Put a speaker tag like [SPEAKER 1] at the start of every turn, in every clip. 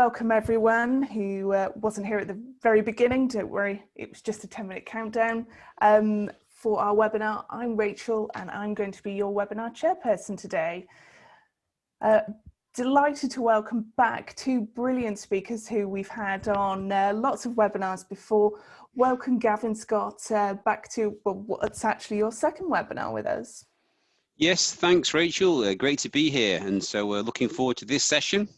[SPEAKER 1] Welcome everyone who wasn't here at the very beginning. Don't worry, it was just a 10-minute countdown for our webinar. I'm Rachel and I'm going to be your webinar chairperson today. Delighted to welcome back two brilliant speakers who we've had on lots of webinars before. Welcome Gavin Scott back to, well, what's actually your second webinar with us.
[SPEAKER 2] Yes, thanks Rachel, great to be here, and so we're looking forward to this session.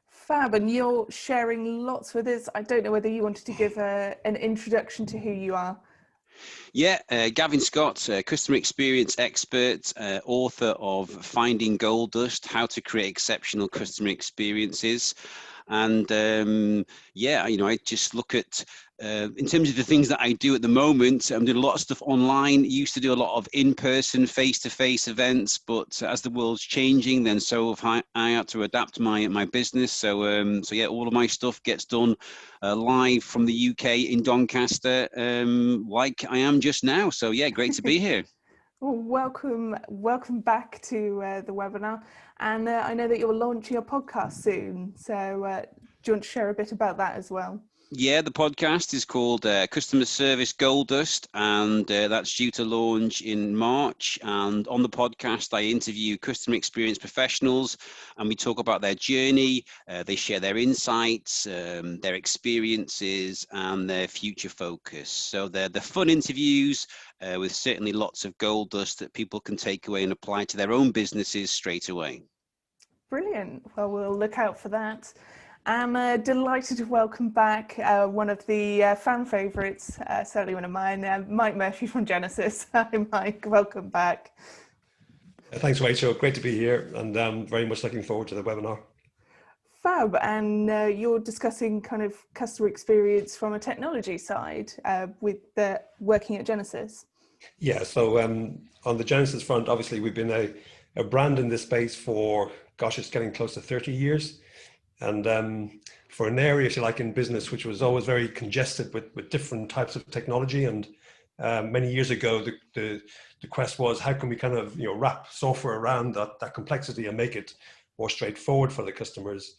[SPEAKER 1] Fab, and you're sharing lots with us. I don't know whether you wanted to give an introduction to who you are.
[SPEAKER 2] Yeah, Gavin Scott, customer experience expert, author of Finding Gold Dust, How to Create Exceptional Customer Experiences. And yeah, you know, I just look at, in terms of the things that I do at the moment, I'm doing a lot of stuff online. Used to do a lot of in-person, face-to-face events, but as the world's changing, then so have I had to adapt my business. So yeah, all of my stuff gets done live from the UK in Doncaster, like I am just now. So yeah, great to be here.
[SPEAKER 1] Well, welcome back to the webinar. And I know that you're launching a podcast soon. So do you want to share a bit about that as well?
[SPEAKER 2] Yeah, the podcast is called Customer Service Gold Dust, and that's due to launch in March. And on the podcast, I interview customer experience professionals, and we talk about their journey. They share their insights, their experiences, and their future focus. So they're the fun interviews with certainly lots of gold dust that people can take away and apply to their own businesses straight away.
[SPEAKER 1] Brilliant. Well, we'll look out for that. I'm delighted to welcome back one of the fan favourites, certainly one of mine, Mike Murphy from Genesis. Hi Mike, welcome back.
[SPEAKER 3] Thanks Rachel, great to be here, and very much looking forward to the webinar.
[SPEAKER 1] Fab, and you're discussing kind of customer experience from a technology side with working at Genesis.
[SPEAKER 3] Yeah, so on the Genesis front, obviously we've been a brand in this space for, gosh, it's getting close to 30 years. And for an area, if you like, in business, which was always very congested with different types of technology. And many years ago, the quest was, how can we kind of, you know, wrap software around that complexity and make it more straightforward for the customers?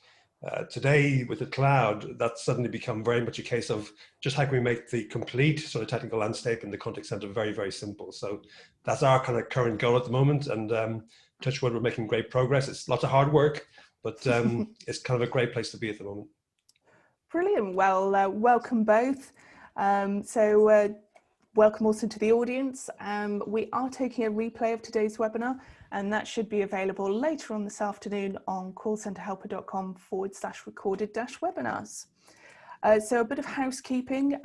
[SPEAKER 3] Today, with the cloud, that's suddenly become very much a case of just how can we make the complete sort of technical landscape in the contact center very, very simple. So that's our kind of current goal at the moment. And touch wood, we're making great progress. It's lots of hard work, but it's kind of a great place to be at the moment.
[SPEAKER 1] Brilliant. Well, welcome both. Welcome also to the audience. We are taking a replay of today's webinar, and that should be available later on this afternoon on callcenterhelper.com/recorded-webinars. So a bit of housekeeping.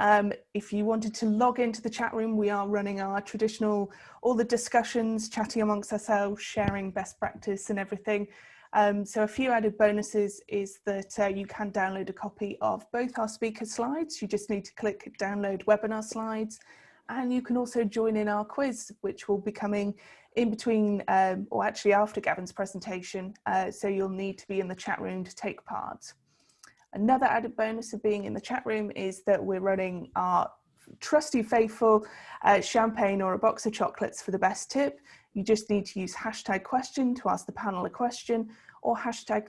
[SPEAKER 1] If you wanted to log into the chat room, we are running our traditional, all the discussions, chatting amongst ourselves, sharing best practice and everything. So a few added bonuses is that you can download a copy of both our speaker slides. You just need to click download webinar slides, and you can also join in our quiz, which will be coming in between or actually after Gavin's presentation. So you'll need to be in the chat room to take part. Another added bonus of being in the chat room is that we're running our trusty faithful champagne or a box of chocolates for the best tip. You just need to use #question to ask the panel a question, or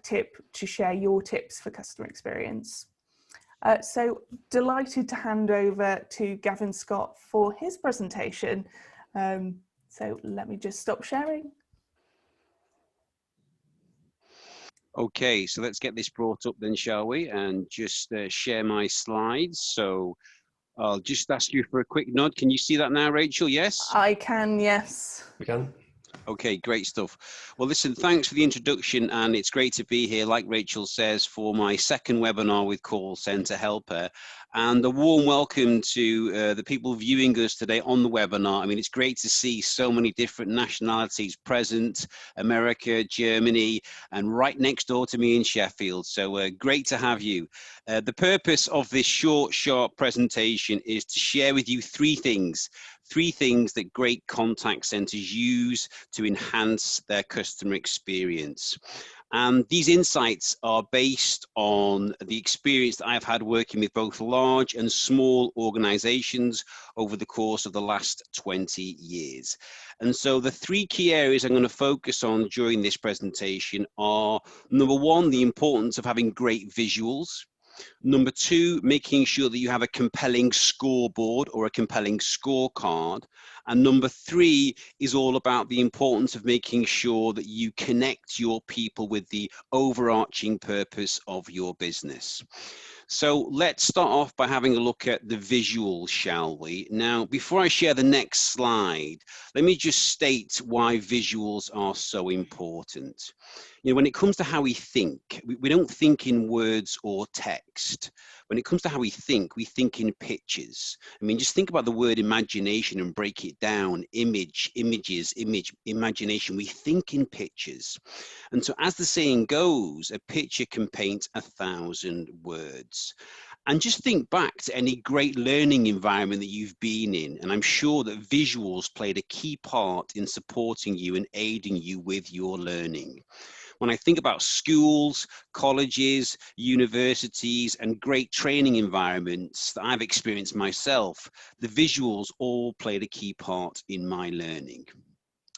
[SPEAKER 1] #tip to share your tips for customer experience. So delighted to hand over to Gavin Scott for his presentation. So let me just stop sharing.
[SPEAKER 2] Okay, so let's get this brought up then, shall we? And just share my slides. So I'll just ask you for a quick nod. Can you see that now, Rachel? Yes?
[SPEAKER 1] I can, yes.
[SPEAKER 3] We can.
[SPEAKER 2] Okay, great stuff. Well, listen, thanks for the introduction, and it's great to be here, like Rachel says, for my second webinar with Call Center Helper. And a warm welcome to the people viewing us today on the webinar. I mean, it's great to see so many different nationalities present, America, Germany, and right next door to me in Sheffield. So great to have you. The purpose of this short, sharp presentation is to share with you three things that great contact centers use to enhance their customer experience. And these insights are based on the experience that I've had working with both large and small organizations over the course of the last 20 years. And so the three key areas I'm going to focus on during this presentation are, number one, the importance of having great visuals. Number two, making sure that you have a compelling scoreboard or a compelling scorecard. And number three is all about the importance of making sure that you connect your people with the overarching purpose of your business. So let's start off by having a look at the visuals, shall we? Now, before I share the next slide, let me just state why visuals are so important. You know, when it comes to how we think, we don't think in words or text. When it comes to how we think in pictures. I mean, just think about the word imagination and break it down. Image, images, image, imagination. We think in pictures. And so as the saying goes, a picture can paint 1,000 words. And just think back to any great learning environment that you've been in. And I'm sure that visuals played a key part in supporting you and aiding you with your learning. When I think about schools, colleges, universities, and great training environments that I've experienced myself, the visuals all played a key part in my learning.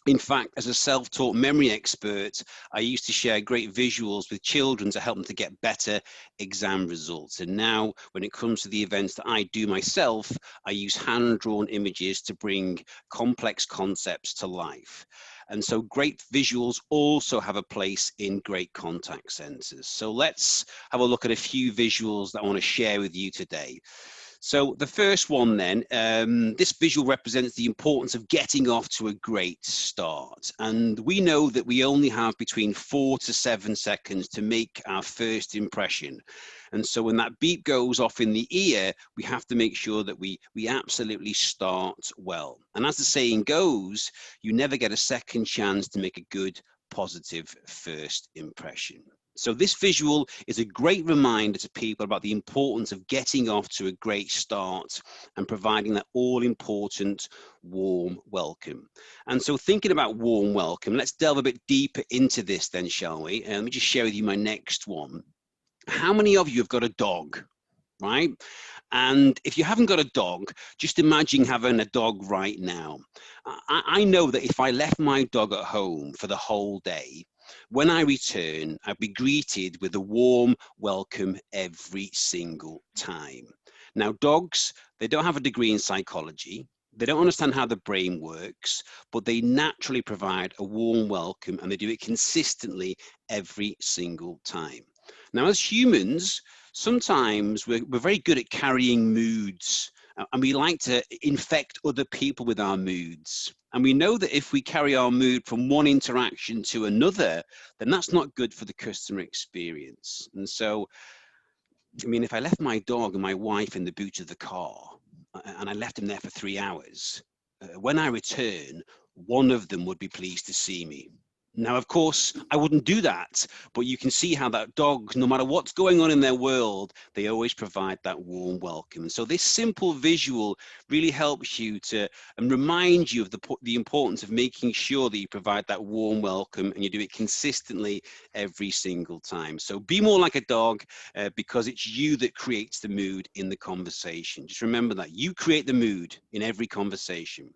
[SPEAKER 2] In fact, as a self-taught memory expert, I used to share great visuals with children to help them to get better exam results. And now, when it comes to the events that I do myself, I use hand-drawn images to bring complex concepts to life. And so great visuals also have a place in great contact centers. So let's have a look at a few visuals that I want to share with you today. So the first one then, this visual represents the importance of getting off to a great start. And we know that we only have between 4 to 7 seconds to make our first impression. And so when that beep goes off in the ear, we have to make sure that we absolutely start well. And as the saying goes, you never get a second chance to make a good, positive first impression. So this visual is a great reminder to people about the importance of getting off to a great start and providing that all-important warm welcome. And so thinking about warm welcome, let's delve a bit deeper into this then, shall we? And let me just share with you my next one. How many of you have got a dog, right? And if you haven't got a dog, just imagine having a dog right now. I know that if I left my dog at home for the whole day, when I return, I'd be greeted with a warm welcome every single time. Now, dogs, they don't have a degree in psychology. They don't understand how the brain works, but they naturally provide a warm welcome, and they do it consistently every single time. Now, as humans, sometimes we're very good at carrying moods, and we like to infect other people with our moods. And we know that if we carry our mood from one interaction to another, then that's not good for the customer experience. And so, I mean, if I left my dog and my wife in the boot of the car, and I left them there for 3 hours, when I return, one of them would be pleased to see me. Now, of course, I wouldn't do that, but you can see how that dog, no matter what's going on in their world, they always provide that warm welcome. And so this simple visual really helps you to remind you of the importance of making sure that you provide that warm welcome and you do it consistently every single time. So be more like a dog because it's you that creates the mood in the conversation. Just remember that you create the mood in every conversation.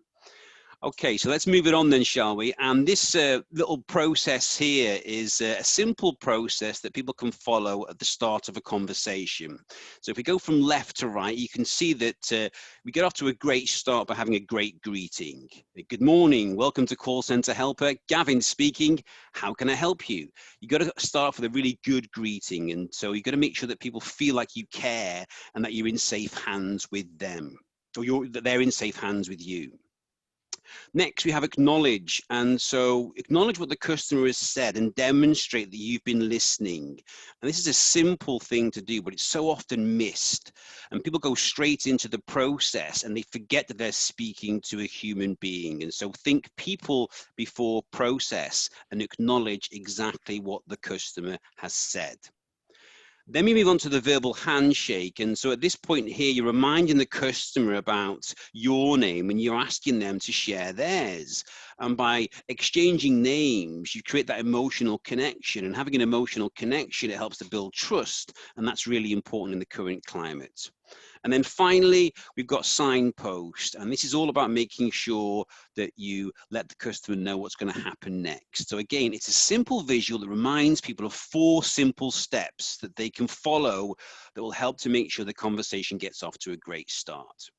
[SPEAKER 2] Okay, so let's move it on then, shall we? And this little process here is a simple process that people can follow at the start of a conversation. So if we go from left to right, you can see that we get off to a great start by having a great greeting. Good morning, welcome to Call Center Helper. Gavin speaking, how can I help you? You got to start with a really good greeting. And so you got to make sure that people feel like you care and that you're in safe hands with them, or that they're in safe hands with you. Next, we have acknowledge. And so acknowledge what the customer has said and demonstrate that you've been listening. And this is a simple thing to do, but it's so often missed. And people go straight into the process and they forget that they're speaking to a human being. And so think people before process and acknowledge exactly what the customer has said. Then we move on to the verbal handshake. And so at this point here, you're reminding the customer about your name and you're asking them to share theirs. And by exchanging names, you create that emotional connection. And having an emotional connection, it helps to build trust. And that's really important in the current climate. And then finally, we've got signpost. And this is all about making sure that you let the customer know what's going to happen next. So again, it's a simple visual that reminds people of 4 simple steps that they can follow that will help to make sure the conversation gets off to a great start.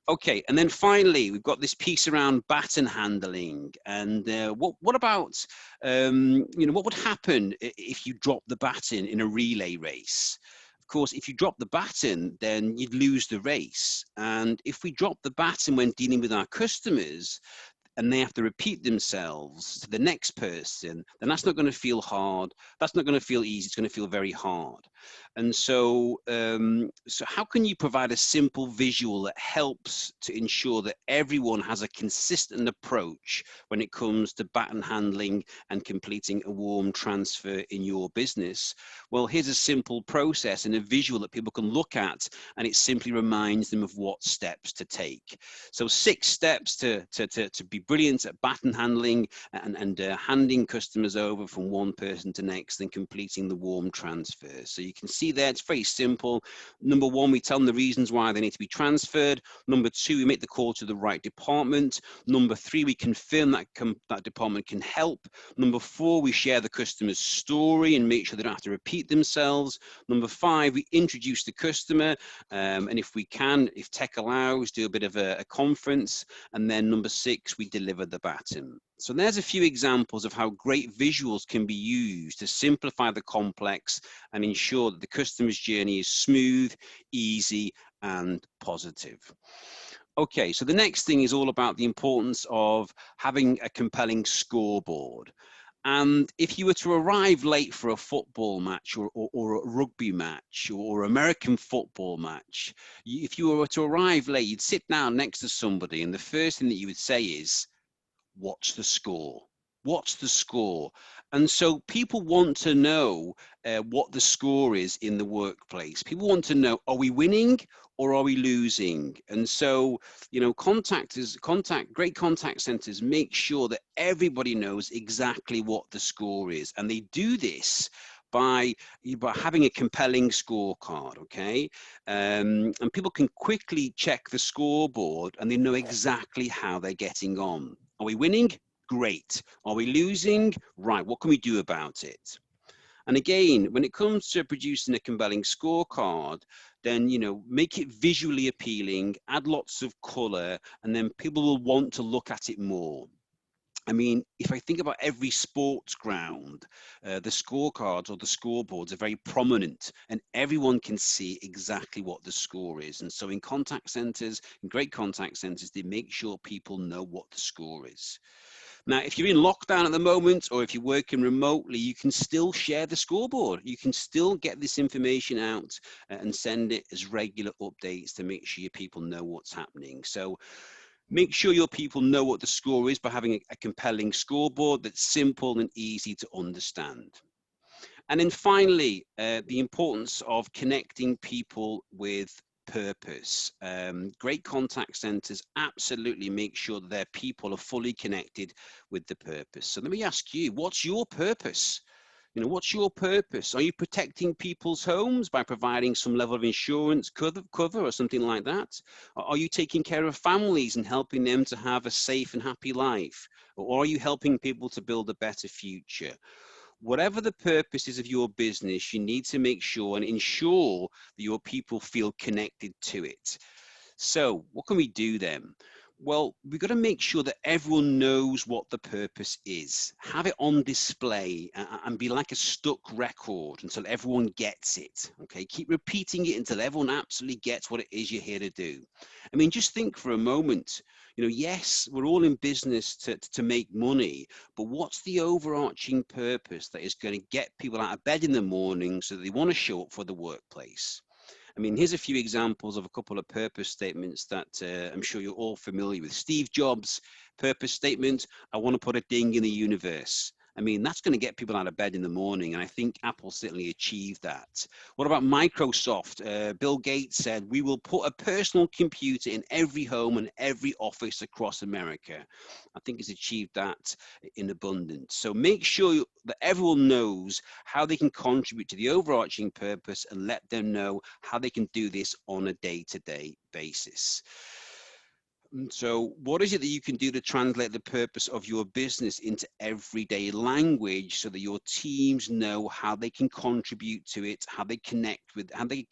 [SPEAKER 2] Okay, and then finally, we've got this piece around baton handling. And what about, what would happen if you drop the baton in a relay race? Of course, if you drop the baton, then you'd lose the race. And if we drop the baton when dealing with our customers, and they have to repeat themselves to the next person, then that's not going to feel hard. That's not going to feel easy. It's going to feel very hard. And so, so how can you provide a simple visual that helps to ensure that everyone has a consistent approach when it comes to baton handling and completing a warm transfer in your business? Well, here's a simple process and a visual that people can look at, and it simply reminds them of what steps to take. So 6 steps to be brilliant at baton handling and handing customers over from one person to next and completing the warm transfer. So you can see there, it's very simple. Number 1, we tell them the reasons why they need to be transferred. Number 2, we make the call to the right department. Number 3, we confirm that that department can help. Number 4, we share the customer's story and make sure they don't have to repeat themselves. Number 5, we introduce the customer, and if we can, if tech allows, do a bit of a conference. And then number 6, we deliver the baton. So there's a few examples of how great visuals can be used to simplify the complex and ensure that the customer's journey is smooth, easy, and positive. Okay, so the next thing is all about the importance of having a compelling scoreboard. And if you were to arrive late for a football match or a rugby match or American football match, if you were to arrive late, you'd sit down next to somebody and the first thing that you would say is, "What's the score? What's the score?" And so people want to know what the score is in the workplace. People want to know, are we winning or are we losing? And so, great contact centers make sure that everybody knows exactly what the score is. And they do this by having a compelling scorecard, okay? And people can quickly check the scoreboard and they know exactly how they're getting on. Are we winning? Great. Are we losing? Right, what can we do about it? And again, when it comes to producing a compelling scorecard, then, make it visually appealing, add lots of color, and then people will want to look at it more. I mean, if I think about every sports ground, the scorecards or the scoreboards are very prominent and everyone can see exactly what the score is. And so in contact centers, in great contact centers, they make sure people know what the score is. Now, if you're in lockdown at the moment, or if you're working remotely, you can still share the scoreboard. You can still get this information out and send it as regular updates to make sure your people know what's happening. So make sure your people know what the score is by having a compelling scoreboard that's simple and easy to understand. And then finally, the importance of connecting people with purpose. Great contact centers absolutely make sure that their people are fully connected with the purpose. So let me ask you, what's your purpose? What's your purpose? Are you protecting people's homes by providing some level of insurance cover or something like that? Are you taking care of families and helping them to have a safe and happy life? Or are you helping people to build a better future? Whatever the purpose is of your business, you need to make sure and ensure that your people feel connected to it. So what can we do then? Well, we've got to make sure that everyone knows what the purpose is. Have it on display and be like a stuck record until everyone gets it. Okay, keep repeating it until everyone absolutely gets what it is you're here to do. I mean, just think for a moment. Yes, we're all in business to make money, but what's the overarching purpose that is going to get people out of bed in the morning so that they want to show up for the workplace? I mean, here's a few examples of a couple of purpose statements that I'm sure you're all familiar with. Steve Jobs' purpose statement, "I want to put a ding in the universe." I mean, that's going to get people out of bed in the morning, and I think Apple certainly achieved that. What about Microsoft? Bill Gates said, we will put a personal computer in every home and every office across America. I think he's achieved that in abundance. So make sure that everyone knows how they can contribute to the overarching purpose, and let them know how they can do this on a day-to-day basis. So what is it that you can do to translate the purpose of your business into everyday language so that your teams know how they can contribute to it, how they connect with, how they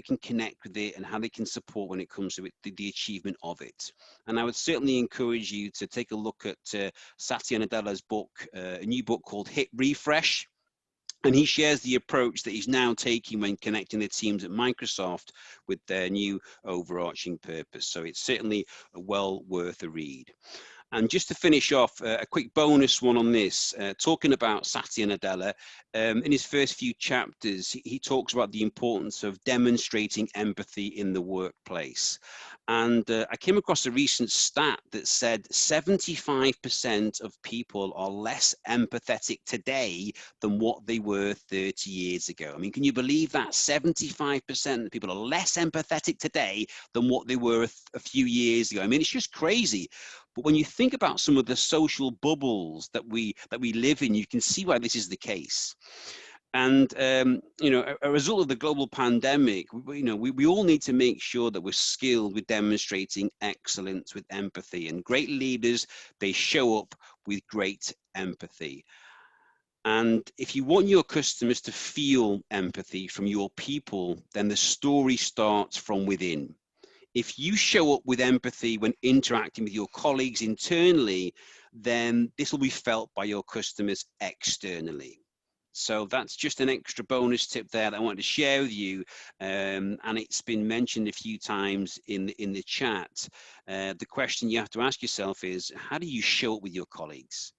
[SPEAKER 2] can connect with it, and how they can support when it comes to it, the achievement of it. And I would certainly encourage you to take a look at Satya Nadella's book, a new book called Hit Refresh. And he shares the approach that he's now taking when connecting the teams at Microsoft with their new overarching purpose. So it's certainly well worth a read. And just to finish off, a quick bonus one on this, talking about Satya Nadella, in his first few chapters, he talks about the importance of demonstrating empathy in the workplace. And I came across a recent stat that said 75% of people are less empathetic today than what they were 30 years ago. I mean, can you believe that? 75% of people are less empathetic today than what they were a few years ago. I mean, it's just crazy. But when you think about some of the social bubbles that we live in, you can see why this is the case. And you know, a result of the global pandemic, we all need to make sure that we're skilled with demonstrating excellence with empathy. And great leaders, they show up with great empathy. And if you want your customers to feel empathy from your people, then the story starts from within. If you show up with empathy when interacting with your colleagues internally, then this will be felt by your customers externally. So that's just an extra bonus tip there that I wanted to share with you. And it's been mentioned a few times in the chat. The question you have to ask yourself is, how do you show up with your colleagues?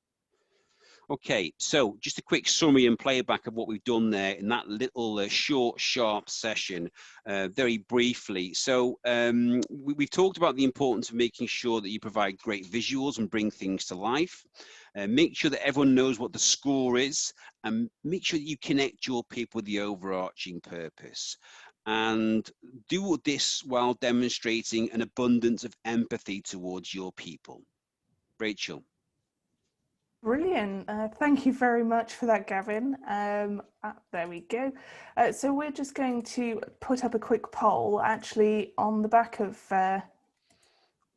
[SPEAKER 2] Okay, so just a quick summary and playback of what we've done there in that little short, sharp session, very briefly. So we've talked about the importance of making sure that you provide great visuals and bring things to life. Make sure that everyone knows what the score is, and make sure that you connect your people with the overarching purpose. And do this while demonstrating an abundance of empathy towards your people. Rachel.
[SPEAKER 1] Brilliant. Thank you very much for that, Gavin. There we go. So we're just going to put up a quick poll actually on the back of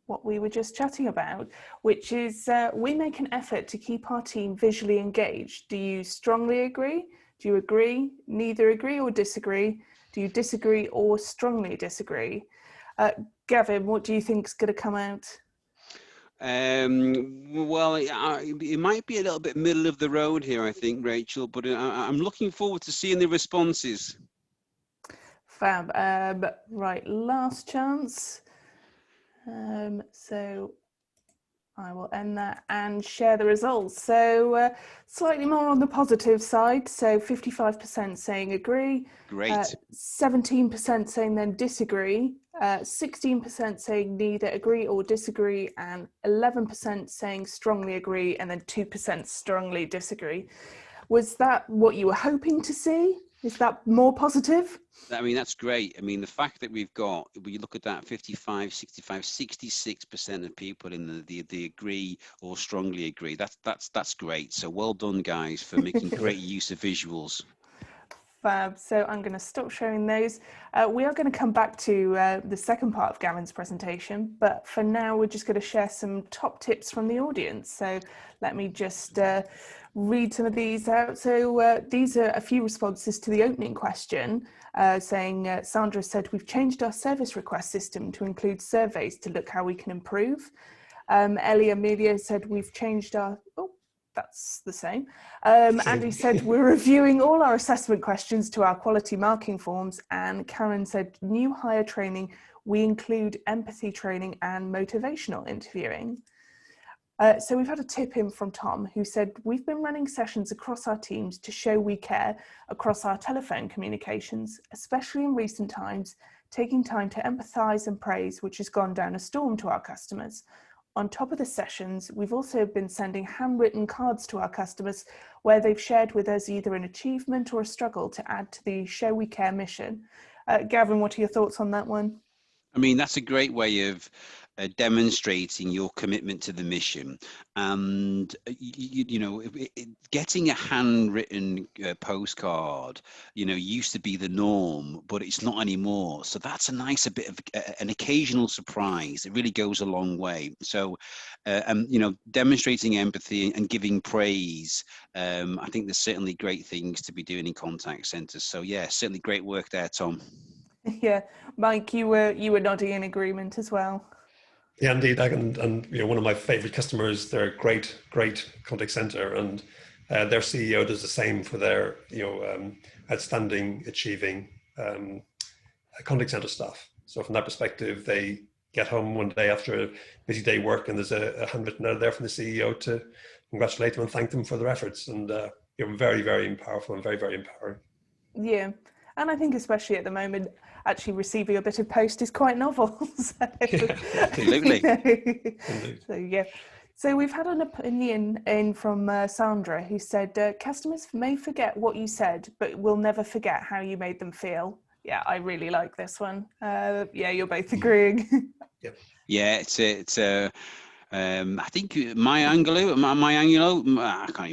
[SPEAKER 1] what we were just chatting about, which is we make an effort to keep our team visually engaged. Do you strongly agree? Do you agree, neither agree or disagree? Do you disagree or strongly disagree? Gavin, what do you think is going to come out?
[SPEAKER 2] Well, it might be a little bit middle of the road here, I think, Rachel, but I'm looking forward to seeing the responses.
[SPEAKER 1] Fab. Right, last chance. So I will end that and share the results. So slightly more on the positive side. So 55% saying agree.
[SPEAKER 2] Great.
[SPEAKER 1] 17% saying then disagree. 16% saying neither agree or disagree, and 11% saying strongly agree, and then 2% strongly disagree. Was that what you were hoping to see? Is that more positive?
[SPEAKER 2] I mean, that's great. I mean, the fact that we've got, when you look at that 55, 65, 66% of people in the agree or strongly agree, that's great. So well done, guys, for making great use of visuals.
[SPEAKER 1] Fab. So I'm going to stop sharing those. We are going to come back to the second part of Gavin's presentation, but for now we're just going to share some top tips from the audience. So let me just read some of these out. So these are a few responses to the opening question, saying Sandra said, we've changed our service request system to include surveys to look how we can improve. Ellie Amelia said, we've changed our... Oh, that's the same. Andy said, we're reviewing all our assessment questions to our quality marking forms. And Karen said, new hire training, we include empathy training and motivational interviewing. So we've had a tip in from Tom, who said, we've been running sessions across our teams to show we care across our telephone communications, especially in recent times, taking time to empathise and praise, which has gone down a storm to our customers. on top of the sessions, we've also been sending handwritten cards to our customers where they've shared with us either an achievement or a struggle to add to the Show We Care mission. Gavin, what are your thoughts on that one?
[SPEAKER 2] I mean, that's a great way of demonstrating your commitment to the mission. And, getting a handwritten postcard, used to be the norm, but it's not anymore. So that's a nice, a bit of an occasional surprise. It really goes a long way. So, demonstrating empathy and giving praise. I think there's certainly great things to be doing in contact centers. So yeah, certainly great work there, Tom.
[SPEAKER 1] Yeah, Mike, you were nodding in agreement as well.
[SPEAKER 3] Yeah, indeed. And one of my favorite customers, they're a great contact center, and their CEO does the same for their outstanding achieving contact center staff. So from that perspective, they get home one day after a busy day work, and there's a handwritten note there from the CEO to congratulate them and thank them for their efforts. And very, very powerful and very, very empowering.
[SPEAKER 1] Yeah. And I think especially at the moment, actually receiving a bit of post is quite novel. So,
[SPEAKER 3] Yeah,
[SPEAKER 2] absolutely.
[SPEAKER 1] So yeah. So we've had an opinion in from Sandra, who said, customers may forget what you said, but will never forget how you made them feel. Yeah, I really like this one. Yeah, you're both agreeing.
[SPEAKER 3] Yep.
[SPEAKER 2] Yeah, I think Maya Angelou, I can't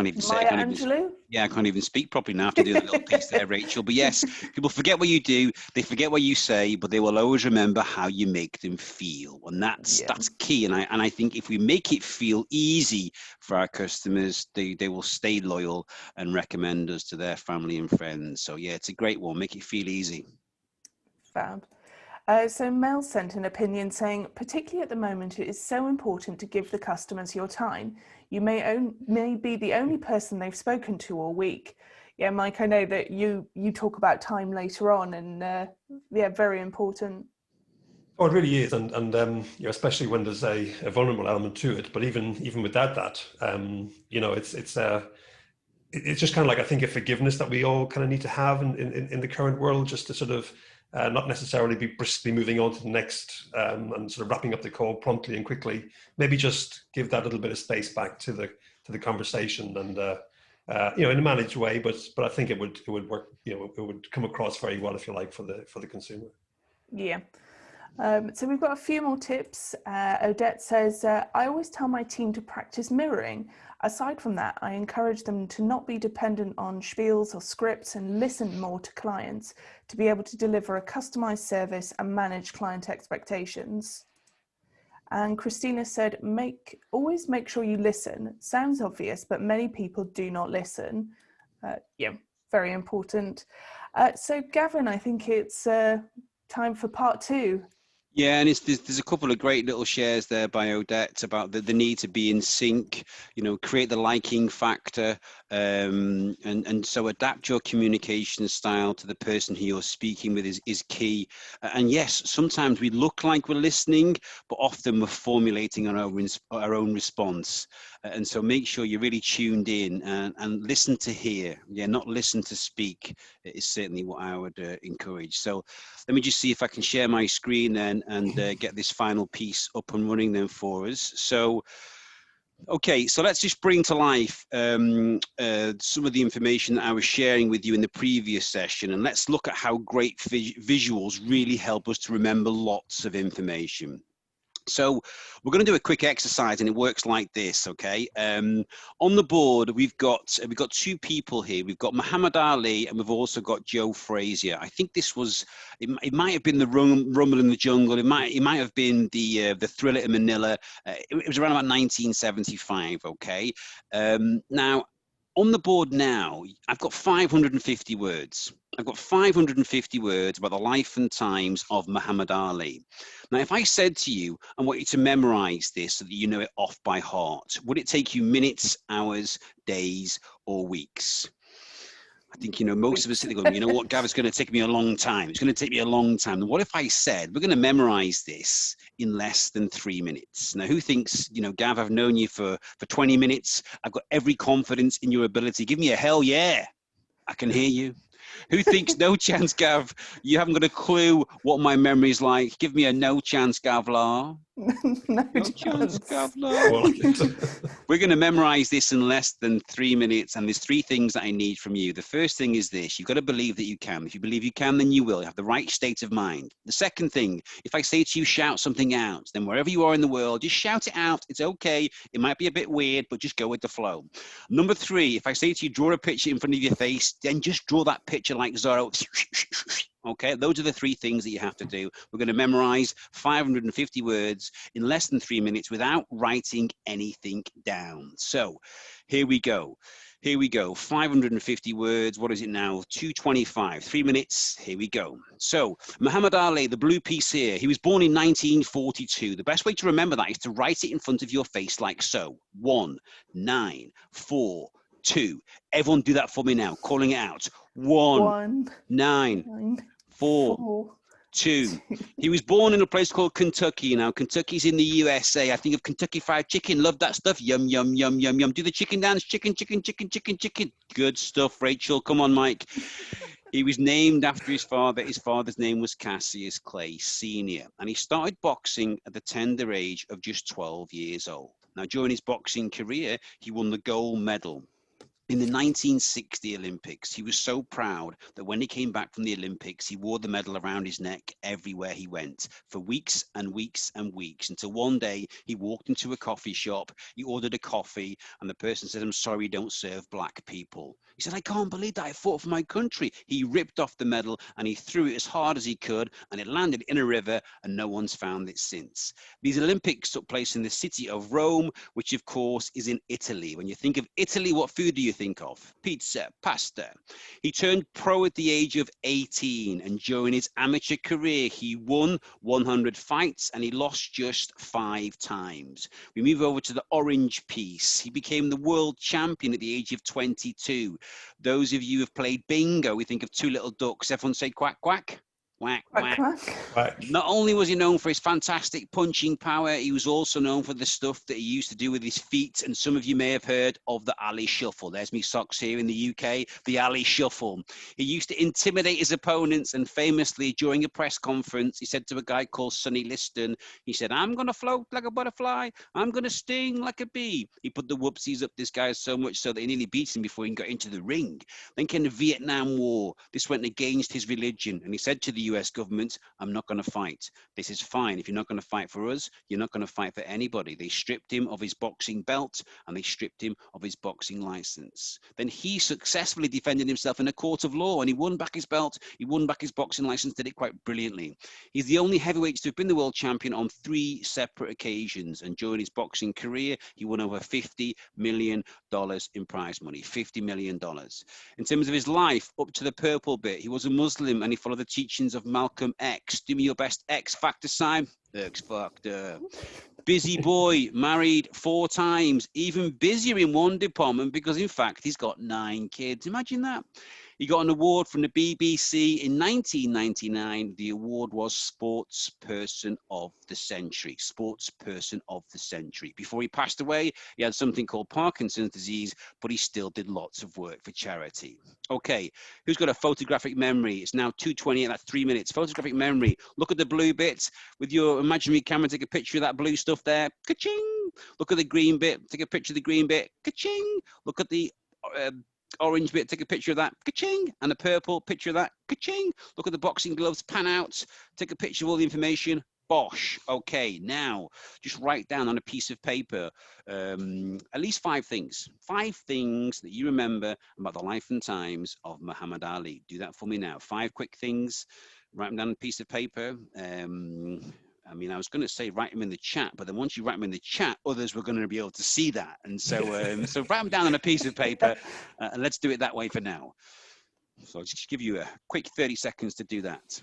[SPEAKER 2] even say it. I can't even speak properly now after doing that little piece there, Rachel. But yes, people forget what you do, they forget what you say, but they will always remember how you make them feel. And that's key. And I think if we make it feel easy for our customers, they will stay loyal and recommend us to their family and friends. So yeah, it's a great one. Make it feel easy.
[SPEAKER 1] Fab. So Mel sent an opinion saying, particularly at the moment, it is so important to give the customers your time. You may be the only person they've spoken to all week. Yeah, Mike, I know that you talk about time later on, and very important.
[SPEAKER 3] Oh, it really is, and especially when there's a vulnerable element to it. But even without that, it's just kind of like, I think, a forgiveness that we all kind of need to have in the current world, just to sort of not necessarily be briskly moving on to the next and sort of wrapping up the call promptly and quickly. Maybe just give that little bit of space back to the conversation, and in a managed way. But I think it would work. It would come across very well, if you like, for the consumer.
[SPEAKER 1] Yeah. So we've got a few more tips. Odette says, I always tell my team to practice mirroring. Aside from that, I encourage them to not be dependent on spiels or scripts and listen more to clients to be able to deliver a customized service and manage client expectations. And Christina said, always make sure you listen. Sounds obvious, but many people do not listen. Very important. So Gavin, I think it's time for part 2.
[SPEAKER 2] Yeah, and there's a couple of great little shares there by Odette about the need to be in sync, create the liking factor, and so adapt your communication style to the person who you're speaking with is key. And yes, sometimes we look like we're listening, but often we're formulating our own response. And so make sure you're really tuned in and listen to hear. Yeah, not listen to speak is certainly what I would encourage. So let me just see if I can share my screen then and get this final piece up and running then for us. So, okay, so let's just bring to life some of the information that I was sharing with you in the previous session, and let's look at how great visuals really help us to remember lots of information. So we're going to do a quick exercise, and it works like this, okay? On the board, we've got 2 people here. We've got Muhammad Ali, and we've also got Joe Frazier. I think this was, it might have been the Rumble in the Jungle. It might have been the Thriller in Manila. It was around about 1975, okay? Now, on the board now, I've got 550 words. I've got 550 words about the life and times of Muhammad Ali. Now, if I said to you, I want you to memorize this so that you know it off by heart, would it take you minutes, hours, days, or weeks? I think, most of us sitting going, you know what, Gav, it's going to take me a long time. It's going to take me a long time. And what if I said, we're going to memorize this in less than 3 minutes? Now, who thinks, Gav, I've known you for 20 minutes. I've got every confidence in your ability. Give me a hell yeah. I can hear you. Who thinks no chance, Gav? You haven't got a clue what my memory's like. Give me a no chance, Gavlar.
[SPEAKER 1] No chance.
[SPEAKER 2] Gavlo. We're going to memorize this in less than 3 minutes, and there's 3 things that I need from you. The first thing is this: you've got to believe that you can. If you believe you can, then you will. You have the right state of mind. The second thing, if I say to you, shout something out, then wherever you are in the world, just shout it out. It's okay. It might be a bit weird, but just go with the flow. Number 3, if I say to you, draw a picture in front of your face, then just draw that picture like Zorro. Okay, those are the 3 things that you have to do. We're going to memorize 550 words in less than 3 minutes without writing anything down. So here we go. Here we go. 550 words. What is it now? 225. 3 minutes. Here we go. So Muhammad Ali, the blue piece here. He was born in 1942. The best way to remember that is to write it in front of your face like so. 1, 9, 4, 2. Everyone do that for me now. Calling it out. 1, 9, 4, 2. He was born in a place called Kentucky. Now, Kentucky's in the USA. I think of Kentucky Fried Chicken. Love that stuff. Yum, yum, yum, yum, yum. Do the chicken dance. Chicken, chicken, chicken, chicken, chicken. Good stuff, Rachel. Come on, Mike. He was named after his father. His father's name was Cassius Clay Sr. And he started boxing at the tender age of just 12 years old. Now, during his boxing career, he won the gold medal in the 1960 Olympics. He was so proud that when he came back from the Olympics, he wore the medal around his neck everywhere he went for weeks and weeks and weeks, until one day he walked into a coffee shop, he ordered a coffee, and the person said, "I'm sorry, we don't serve black people." He said, "I can't believe that. I fought for my country." He ripped off the medal and he threw it as hard as he could, and it landed in a river, and no one's found it since. These Olympics took place in the city of Rome, which of course is in Italy. When you think of Italy, what food do you think of? Pizza, pasta. He turned pro at the age of 18, and during his amateur career, he won 100 fights and he lost just 5 times. We move over to the orange piece. He became the world champion at the age of 22. Those of you who have played bingo, we think of 2 little ducks. Everyone say quack, quack. Quack, quack.
[SPEAKER 3] Quack.
[SPEAKER 2] Not only was he known for his fantastic punching power, he was also known for the stuff that he used to do with his feet. And some of you may have heard of the alley shuffle. There's me socks here in the UK, the alley shuffle. He used to intimidate his opponents, and famously during a press conference, he said to a guy called Sonny Liston, he said, "I'm going to float like a butterfly. I'm going to sting like a bee." He put the whoopsies up this guy so much so that he nearly beat him before he got into the ring. Then came the Vietnam War. This went against his religion, and he said to the US government, "I'm not going to fight. This is fine. If you're not going to fight for us, you're not going to fight for anybody." They stripped him of his boxing belt and they stripped him of his boxing license. Then he successfully defended himself in a court of law, and he won back his belt, he won back his boxing license, did it quite brilliantly. He's the only heavyweight to have been the world champion on 3 separate occasions, and during his boxing career, he won over $50 million in prize money. $50 million. In terms of his life, up to the purple bit, he was a Muslim and he followed the teachings of Malcolm X. Do me your best X Factor sign. X Factor. Busy boy, married 4 times, even busier in one department because in fact he's got 9 kids. Imagine that. He got an award from the BBC in 1999. The award was Sports Person of the Century. Sports Person of the Century. Before he passed away, he had something called Parkinson's disease, but he still did lots of work for charity. Okay, who's got a photographic memory? It's now 2:20, that's 3 minutes. Photographic memory. Look at the blue bit. With your imaginary camera, take a picture of that blue stuff there. Ka-ching! Look at the green bit. Take a picture of the green bit. Ka-ching! Look at the orange bit, take a picture of that, ka-ching, and a purple picture of that, ka-ching. Look at the boxing gloves, pan out, take a picture of all the information, bosh. Okay, now just write down on a piece of paper at least 5 things. 5 things that you remember about the life and times of Muhammad Ali. Do that for me now. 5 quick things. Write them down on a piece of paper. I mean, I was going to say write them in the chat, but then once you write them in the chat, others were going to be able to see that. And so, so write them down on a piece of paper, and let's do it that way for now. So I'll just give you a quick 30 seconds to do that.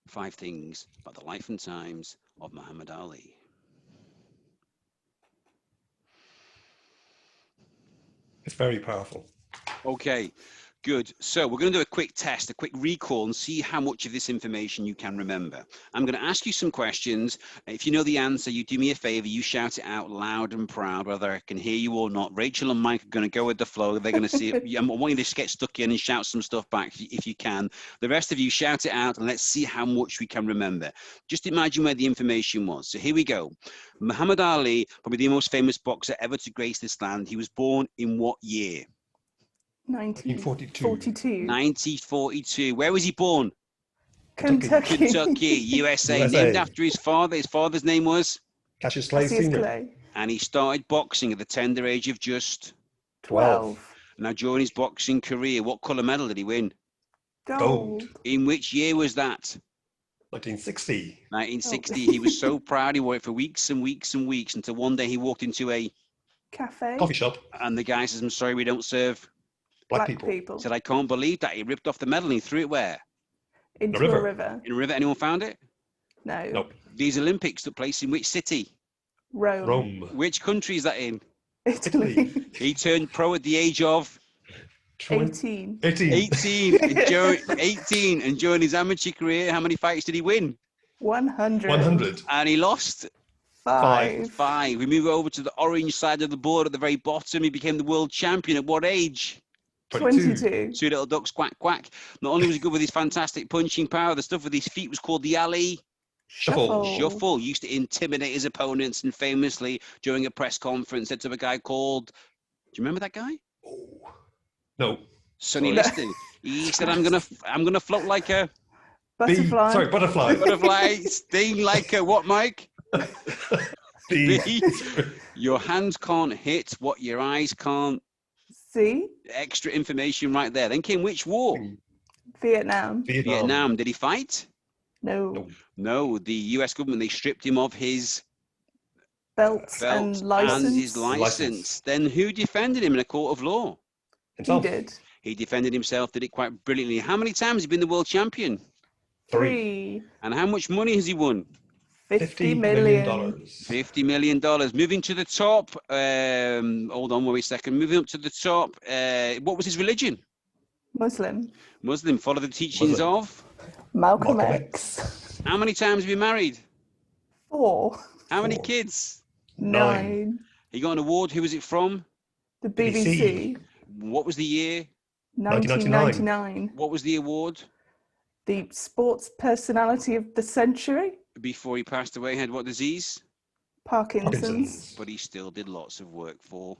[SPEAKER 2] Five things about the life and times of Muhammad Ali.
[SPEAKER 3] It's very powerful.
[SPEAKER 2] Okay, Good. So we're going to do a quick test, a quick recall, and see how much of this information you can remember. I'm going to ask you some questions. If you know the answer, you do me a favor, you shout it out loud and proud, whether I can hear you or not. Rachel and Mike are going to go with the flow. They're going to see it. I want you to just get stuck in and shout some stuff back if you can. The rest of you shout it out, and let's see how much we can remember. Just imagine where the information was. So here we go. Muhammad Ali, probably the most famous boxer ever to grace this land. He was born in what year?
[SPEAKER 1] 1942.
[SPEAKER 2] 1942. Where was he born?
[SPEAKER 1] Kentucky.
[SPEAKER 2] Kentucky, USA. Named after his father. His father's name was?
[SPEAKER 3] Cassius Clay
[SPEAKER 1] Cassius
[SPEAKER 3] Sr.
[SPEAKER 1] Clay.
[SPEAKER 2] And he started boxing at the tender age of just
[SPEAKER 1] 12.
[SPEAKER 2] Now, during his boxing career, what colour medal did he win?
[SPEAKER 1] Gold.
[SPEAKER 2] In which year was that?
[SPEAKER 3] 1960.
[SPEAKER 2] 1960. He was so proud. He wore it for weeks and weeks and weeks until one day he walked into a
[SPEAKER 1] Cafe.
[SPEAKER 3] Coffee shop.
[SPEAKER 2] and the guy says, "I'm sorry, we don't serve."
[SPEAKER 3] Black people.
[SPEAKER 2] He said, "I can't believe that." He ripped off the medal and he threw it where?
[SPEAKER 1] Into
[SPEAKER 3] The river.
[SPEAKER 1] a river.
[SPEAKER 2] In a river. Anyone found it?
[SPEAKER 1] No.
[SPEAKER 3] Nope.
[SPEAKER 2] These Olympics took place in which city?
[SPEAKER 1] Rome.
[SPEAKER 3] Rome.
[SPEAKER 2] Which country is that in?
[SPEAKER 1] Italy.
[SPEAKER 2] He turned pro at the age of
[SPEAKER 1] 18.
[SPEAKER 3] 18.
[SPEAKER 2] 18. And during his amateur career, how many fights did he win?
[SPEAKER 1] 100.
[SPEAKER 3] 100.
[SPEAKER 2] And he lost
[SPEAKER 1] 5.
[SPEAKER 2] 5. We move over to the orange side of the board at the very bottom. He became the world champion at what age?
[SPEAKER 1] 22.
[SPEAKER 2] Two little ducks, quack, quack. Not only was he good with his fantastic punching power, the stuff with his feet was called the alley shuffle. Used to intimidate his opponents, and famously during a press conference said to a guy called, do you remember that guy?
[SPEAKER 3] Oh. No.
[SPEAKER 2] Sonny Liston. He said, I'm gonna float like a
[SPEAKER 1] Butterfly.
[SPEAKER 3] Butterfly.
[SPEAKER 2] butterfly, sting like a what, Mike?
[SPEAKER 3] Bee.
[SPEAKER 2] Your hands can't hit what your eyes can't.
[SPEAKER 1] See?
[SPEAKER 2] Extra information right there. Then came which war?
[SPEAKER 1] Vietnam.
[SPEAKER 2] Vietnam. Did he fight?
[SPEAKER 1] No.
[SPEAKER 2] No. The US government, they stripped him of his
[SPEAKER 1] Belts
[SPEAKER 2] belt
[SPEAKER 1] and license.
[SPEAKER 2] and his license. Then who defended him in a court of law?
[SPEAKER 1] He
[SPEAKER 3] Himself.
[SPEAKER 1] did.
[SPEAKER 2] He defended himself, did it quite brilliantly. How many times has he been the world champion?
[SPEAKER 1] 3.
[SPEAKER 2] And how much money has he won?
[SPEAKER 1] $50 million.
[SPEAKER 2] $50 million. Moving to the top. Hold on, wait a second. Moving up to the top. What was his religion?
[SPEAKER 1] Muslim.
[SPEAKER 2] Muslim. Follow the teachings of?
[SPEAKER 1] Malcolm
[SPEAKER 3] Malcolm
[SPEAKER 1] X.
[SPEAKER 2] How many times have you married?
[SPEAKER 1] 4.
[SPEAKER 2] How many
[SPEAKER 3] 4.
[SPEAKER 2] kids?
[SPEAKER 1] 9.
[SPEAKER 2] He got an award. Who was it from?
[SPEAKER 1] The BBC.
[SPEAKER 2] What was the year?
[SPEAKER 1] 1999.
[SPEAKER 2] What was the award?
[SPEAKER 1] The sports personality of the century.
[SPEAKER 2] Before he passed away, he had what disease?
[SPEAKER 1] Parkinson's.
[SPEAKER 2] But he still did lots of work for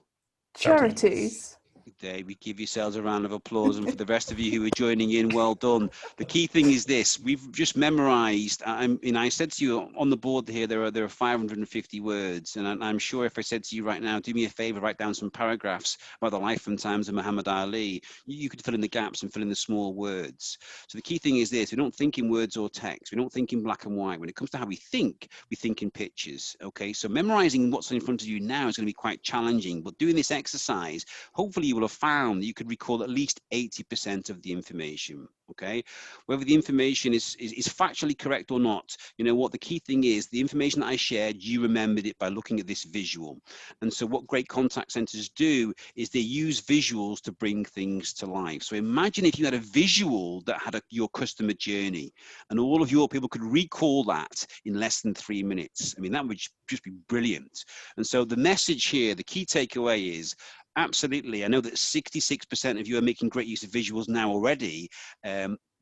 [SPEAKER 1] Charities.
[SPEAKER 2] There, we give yourselves a round of applause, and for the rest of you who are joining in, well done. The key thing is this: we've just memorized. I said to you on the board here, there are 550 words, and I'm sure if I said to you right now, do me a favor, write down some paragraphs about the life and times of Muhammad Ali, you could fill in the gaps and fill in the small words. So the key thing is this: we don't think in words or text, we don't think in black and white. When it comes to how we think in pictures. Okay, so memorizing what's in front of you now is going to be quite challenging, but doing this exercise, hopefully you will have found that you could recall at least 80% of the information. Okay, whether the information is factually correct or not, you know what, the key thing is the information that I shared, you remembered it by looking at this visual. And so what great contact centers do is they use visuals to bring things to life. So imagine if you had a visual that had your customer journey, and all of your people could recall that in less than 3 minutes. I mean, that would just be brilliant. And so the message here, the key takeaway is, absolutely. I know that 66% of you are making great use of visuals now already.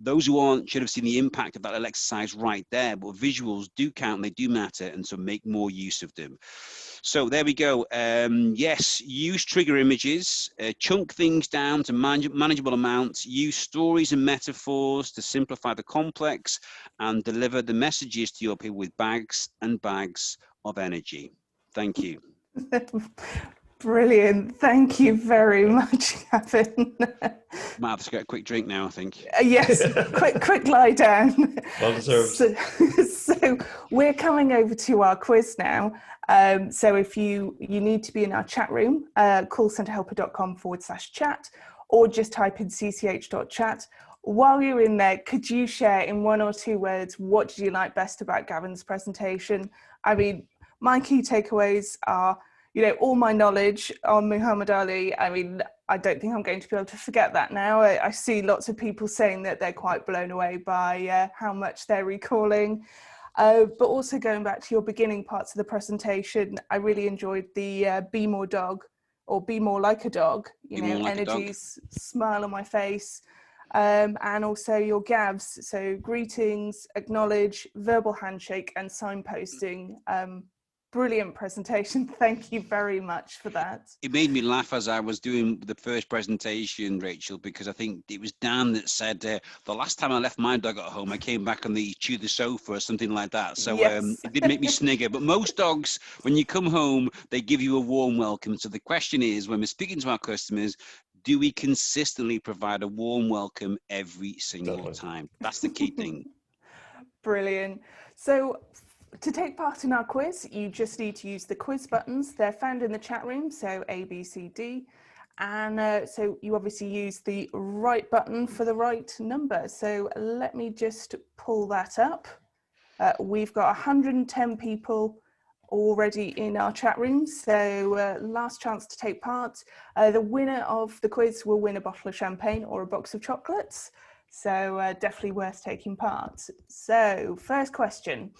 [SPEAKER 2] Those who aren't should have seen the impact of that little exercise right there, but visuals do count, they do matter, and so make more use of them. So there we go. Yes, use trigger images, chunk things down to manageable amounts, use stories and metaphors to simplify the complex, and deliver the messages to your people with bags and bags of energy. Thank you.
[SPEAKER 1] Brilliant. Thank you very much, Gavin.
[SPEAKER 2] Might have to get a quick drink now, I think.
[SPEAKER 1] Yes, quick lie down.
[SPEAKER 3] Well deserved.
[SPEAKER 1] So we're coming over to our quiz now. So if you need to be in our chat room, callcenterhelper.com/chat, or just type in cch.chat. While you're in there, could you share in 1 or 2 words, what did you like best about Gavin's presentation? I mean, my key takeaways are, you know, all my knowledge on Muhammad Ali, I mean, I don't think I'm going to be able to forget that now. I see lots of people saying that they're quite blown away by how much they're recalling. But also going back to your beginning parts of the presentation, I really enjoyed the be more dog, or be more like a dog, you know,
[SPEAKER 2] like
[SPEAKER 1] energies, smile on my face, and also your Gavs. So greetings, acknowledge, verbal handshake and signposting. Brilliant presentation. Thank you very much for that.
[SPEAKER 2] It made me laugh as I was doing the first presentation, Rachel, because I think it was Dan that said, the last time I left my dog at home, I came back and they chewed the sofa or something like that. So
[SPEAKER 1] Yes.
[SPEAKER 2] it did make me snigger. But most dogs, when you come home, they give you a warm welcome. So the question is, when we're speaking to our customers, do we consistently provide a warm welcome every single time? That's the key thing.
[SPEAKER 1] Brilliant. So to take part in our quiz, you just need to use the quiz buttons. They're found in the chat room, so A, B, C, D. And so you obviously use the right button for the right number. So let me just pull that up. We've got 110 people already in our chat room, so last chance to take part. The winner of the quiz will win a bottle of champagne or a box of chocolates. So definitely worth taking part. So first question.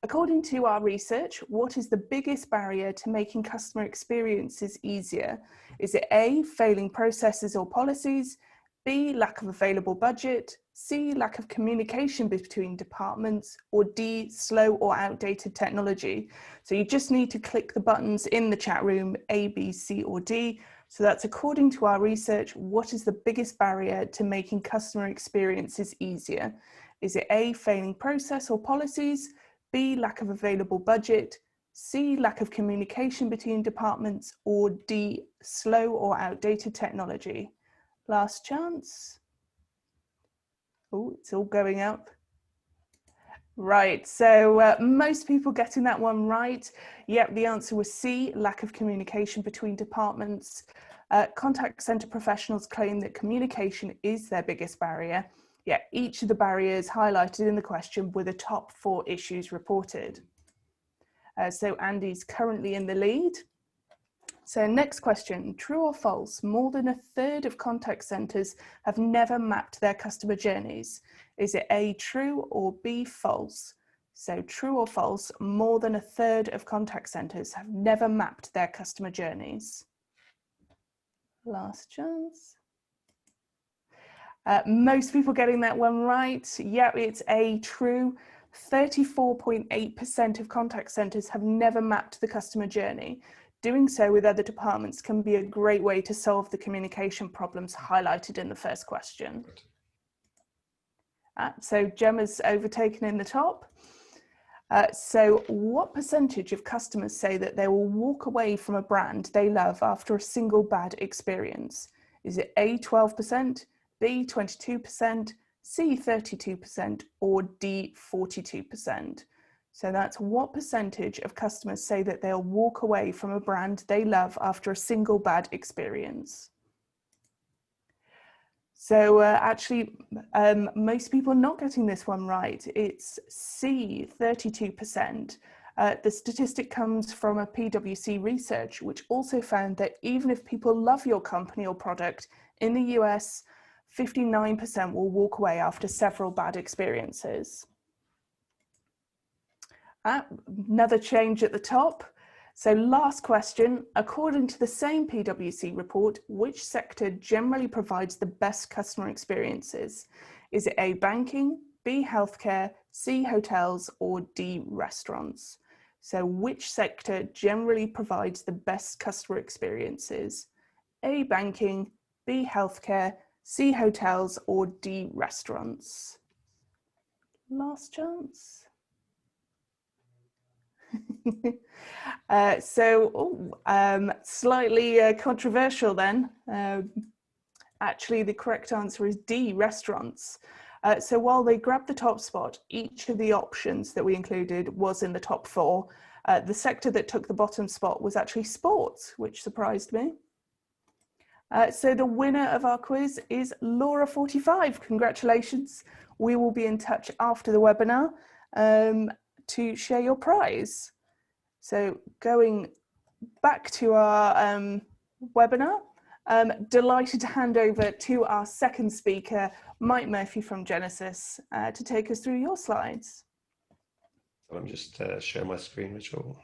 [SPEAKER 1] According to our research, what is the biggest barrier to making customer experiences easier? Is it A, failing processes or policies, B, lack of available budget, C, lack of communication between departments, or D, slow or outdated technology? So you just need to click the buttons in the chat room, A, B, C, or D. So that's according to our research, what is the biggest barrier to making customer experiences easier? Is it A, failing process or policies, B, lack of available budget, C, lack of communication between departments, or D, slow or outdated technology? Last chance. Oh, it's all going up. Right, so most people getting that one right. Yep, the answer was C, lack of communication between departments. Contact center professionals claim that communication is their biggest barrier. Yeah, each of the barriers highlighted in the question were the top 4 issues reported. So Andy's currently in the lead. So next question, true or false? More than a third of contact centers have never mapped their customer journeys. Is it A, true, or B, false? So true or false, more than a third of contact centers have never mapped their customer journeys. Last chance. Most people getting that one right. Yeah, it's A, true. 34.8% of contact centers have never mapped the customer journey. Doing so with other departments can be a great way to solve the communication problems highlighted in the first question. So Gemma's overtaken in the top. So what percentage of customers say that they will walk away from a brand they love after a single bad experience? Is it A, 12%, B, 22%, C, 32%, or D, 42%? So that's what percentage of customers say that they'll walk away from a brand they love after a single bad experience. So actually, most people are not getting this one right. It's C, 32%. The statistic comes from a PwC research, which also found that even if people love your company or product, in the US, 59% will walk away after several bad experiences. Another change at the top. So last question, according to the same PwC report, which sector generally provides the best customer experiences? Is it A, banking, B, healthcare, C, hotels, or D, restaurants? So which sector generally provides the best customer experiences? A, banking, B, healthcare, C, hotels, or D, restaurants? Last chance. Slightly controversial then. Actually, the correct answer is D, restaurants. So while they grabbed the top spot, each of the options that we included was in the top 4. The sector that took the bottom spot was actually sports, which surprised me. So the winner of our quiz is Laura45. Congratulations. We will be in touch after the webinar to share your prize. So going back to our webinar. Delighted to hand over to our second speaker, Mike Murphy from Genesis, to take us through your slides.
[SPEAKER 3] I'm just share my screen, Rachel.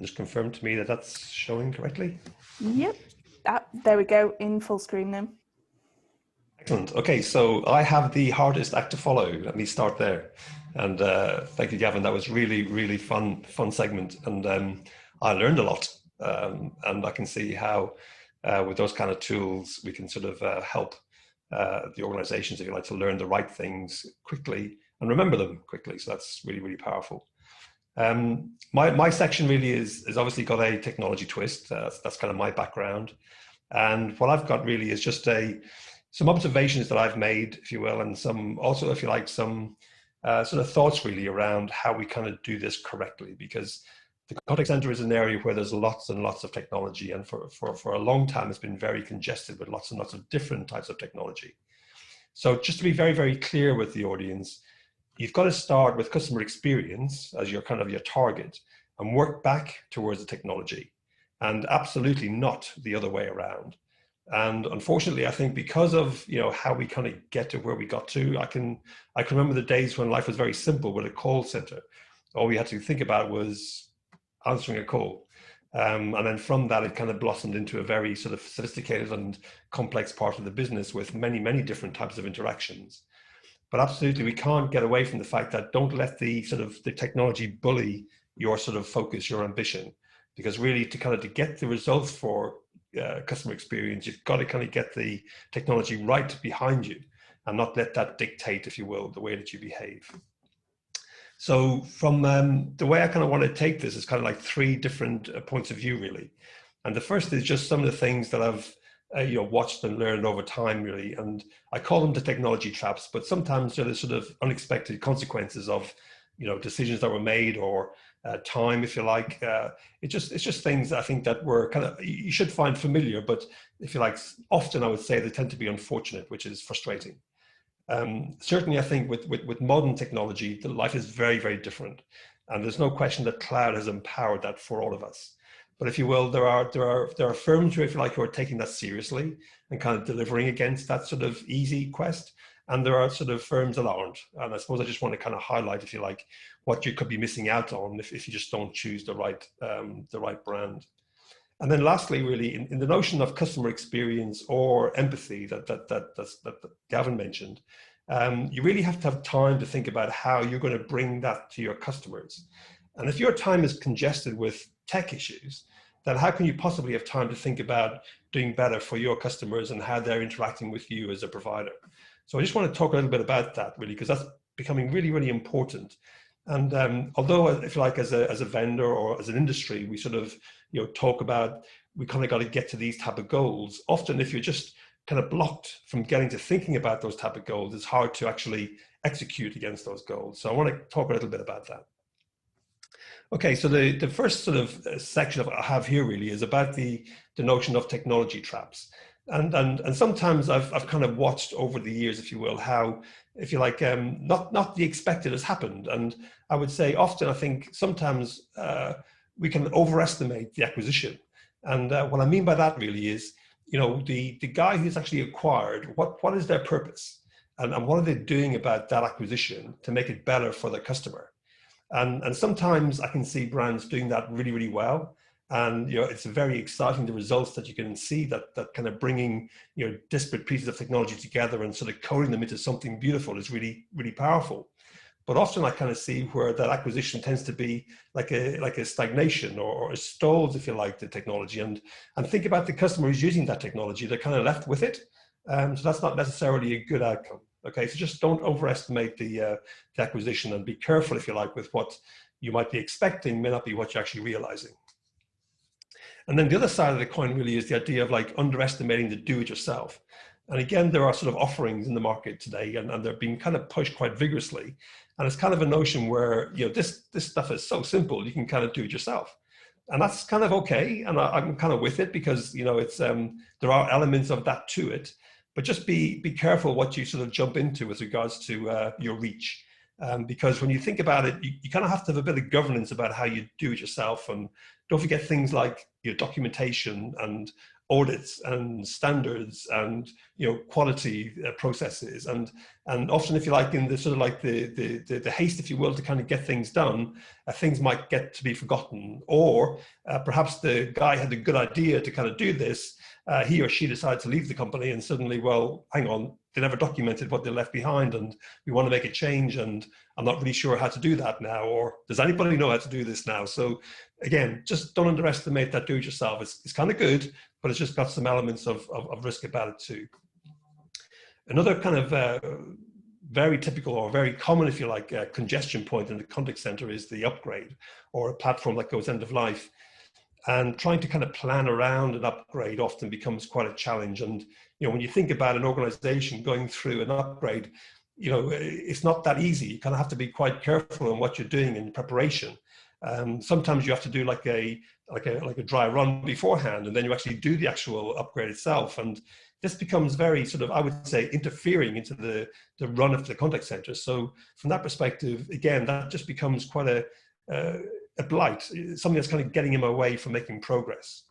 [SPEAKER 3] Just confirm to me that that's showing correctly.
[SPEAKER 1] Yep, there we go, in full screen now.
[SPEAKER 3] Excellent. Okay, so I have the hardest act to follow. Let me start there. And thank you, Gavin. That was really fun segment, and I learned a lot. And I can see how, with those kind of tools, we can sort of help the organizations, if you like, to learn the right things quickly and remember them quickly. So that's really powerful. My section really is obviously got a technology twist. That's kind of my background, and what I've got really is just some observations that I've made, if you will, and some also, if you like, some sort of thoughts really around how we kind of do this correctly, because the contact center is an area where there's lots and lots of technology, and for a long time it's been very congested with lots and lots of different types of technology. So just to be very clear with the audience, you've got to start with customer experience as your kind of your target and work back towards the technology, and absolutely not the other way around. And unfortunately, I think because of how we kind of get to where we got to, I can remember the days when life was very simple with a call center. All we had to think about was answering a call. And then from that, it kind of blossomed into a very sort of sophisticated and complex part of the business with many different types of interactions. But absolutely, we can't get away from the fact that don't let the technology bully your sort of focus, your ambition, because really to get the results for customer experience, you've got to kind of get the technology right behind you and not let that dictate, if you will, the way that you behave. So from the way I kind of want to take this is kind of like three different points of view, really. And the first is just some of the things that I've watched and learned over time, really. And I call them the technology traps, but sometimes they're the sort of unexpected consequences of decisions that were made, or time, if you like. It's just things I think that were kind of, you should find familiar, but if you like, often I would say they tend to be unfortunate, which is frustrating. Certainly, I think with modern technology, the life is very different, and there's no question that cloud has empowered that for all of us. But if you will, there are firms who, if you like, who are taking that seriously and kind of delivering against that sort of easy quest, and there are sort of firms that aren't. And I suppose I just want to kind of highlight, if you like, what you could be missing out on if you just don't choose the right brand. And then lastly, really, in the notion of customer experience or empathy that Gavin mentioned, you really have to have time to think about how you're going to bring that to your customers. And if your time is congested with tech issues, then how can you possibly have time to think about doing better for your customers and how they're interacting with you as a provider? So I just want to talk a little bit about that, really, because that's becoming really important. And although, if you like, as a vendor or as an industry, we sort of talk about, we kind of got to get to these type of goals. Often, if you're just kind of blocked from getting to thinking about those type of goals, it's hard to actually execute against those goals. So I want to talk a little bit about that. Okay, so the first sort of section I have here really is about the notion of technology traps. And sometimes I've kind of watched over the years, if you will, how, if you like, not the expected has happened. And I would say often, I think sometimes we can overestimate the acquisition. And what I mean by that really is, the guy who's actually acquired, what is their purpose? And what are they doing about that acquisition to make it better for their customer? And sometimes I can see brands doing that really well. And it's very exciting, the results that you can see that kind of bringing disparate pieces of technology together and sort of coding them into something beautiful is really powerful. But often I kind of see where that acquisition tends to be like a stagnation or a stalls, if you like, the technology, and think about the customer who's using that technology. They're kind of left with it, so that's not necessarily a good outcome. Okay, so just don't overestimate the acquisition, and be careful, if you like, with what you might be expecting may not be what you're actually realizing. And then the other side of the coin really is the idea of like underestimating the do-it-yourself. And again, there are sort of offerings in the market today, and they're being kind of pushed quite vigorously. And it's kind of a notion where this stuff is so simple, you can kind of do it yourself. And that's kind of okay, and I'm kind of with it, because it's there are elements of that to it. but just be careful what you sort of jump into with regards to your reach. Because when you think about it, you kind of have to have a bit of governance about how you do it yourself. And don't forget things like your documentation and audits and standards and quality processes. And often, if you like, in the sort of like the haste, if you will, to kind of get things done, things might get to be forgotten. Or perhaps the guy had a good idea to kind of do this. He or she decided to leave the company, and suddenly, well, hang on, they never documented what they left behind, and we want to make a change, and I'm not really sure how to do that now, or does anybody know how to do this now? So again, just don't underestimate that do-it-yourself. It's kind of good, but it's just got some elements of risk about it too. Another kind of very typical or very common, if you like, congestion point in the contact center is the upgrade, or a platform that goes end of life. And trying to kind of plan around an upgrade often becomes quite a challenge. And when you think about an organization going through an upgrade, it's not that easy. You kind of have to be quite careful on what you're doing in preparation. Sometimes you have to do like a dry run beforehand, and then you actually do the actual upgrade itself. And this becomes very sort of, I would say, interfering into the run of the contact center. So from that perspective, again, that just becomes quite a blight, something that's kind of getting him away from making progress.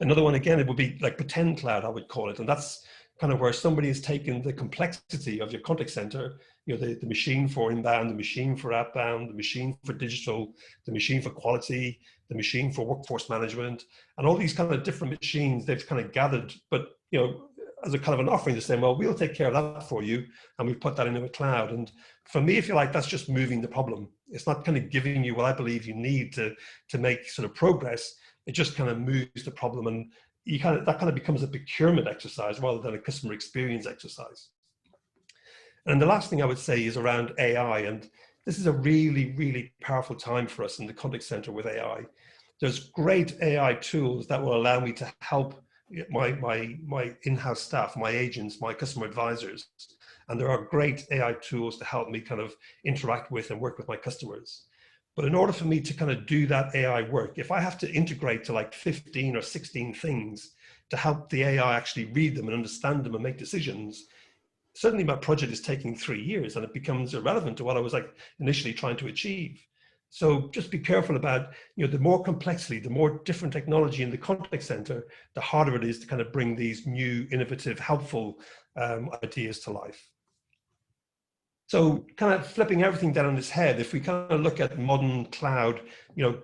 [SPEAKER 3] Another one, again, it would be like pretend cloud, I would call it. And that's kind of where somebody has taken the complexity of your contact center, the machine for inbound, the machine for outbound, the machine for digital, the machine for quality, the machine for workforce management, and all these kind of different machines they've kind of gathered, but, as a kind of an offering to say, well, we'll take care of that for you, and we've put that into a cloud. And for me, if you like, that's just moving the problem. It's not kind of giving you what I believe you need to make sort of progress. It just kind of moves the problem, and that kind of becomes a procurement exercise rather than a customer experience exercise. And the last thing I would say is around AI, and this is a really, really powerful time for us in the contact center with AI. There's great AI tools that will allow me to help my in-house staff, my agents, my customer advisors. And there are great AI tools to help me kind of interact with and work with my customers. But in order for me to kind of do that AI work, if I have to integrate to like 15 or 16 things to help the AI actually read them and understand them and make decisions, suddenly my project is taking 3 years, and it becomes irrelevant to what I was like initially trying to achieve. So just be careful about, the more complexity, the more different technology in the contact center, the harder it is to kind of bring these new, innovative, helpful ideas to life. So kind of flipping everything down on its head, if we kind of look at modern cloud,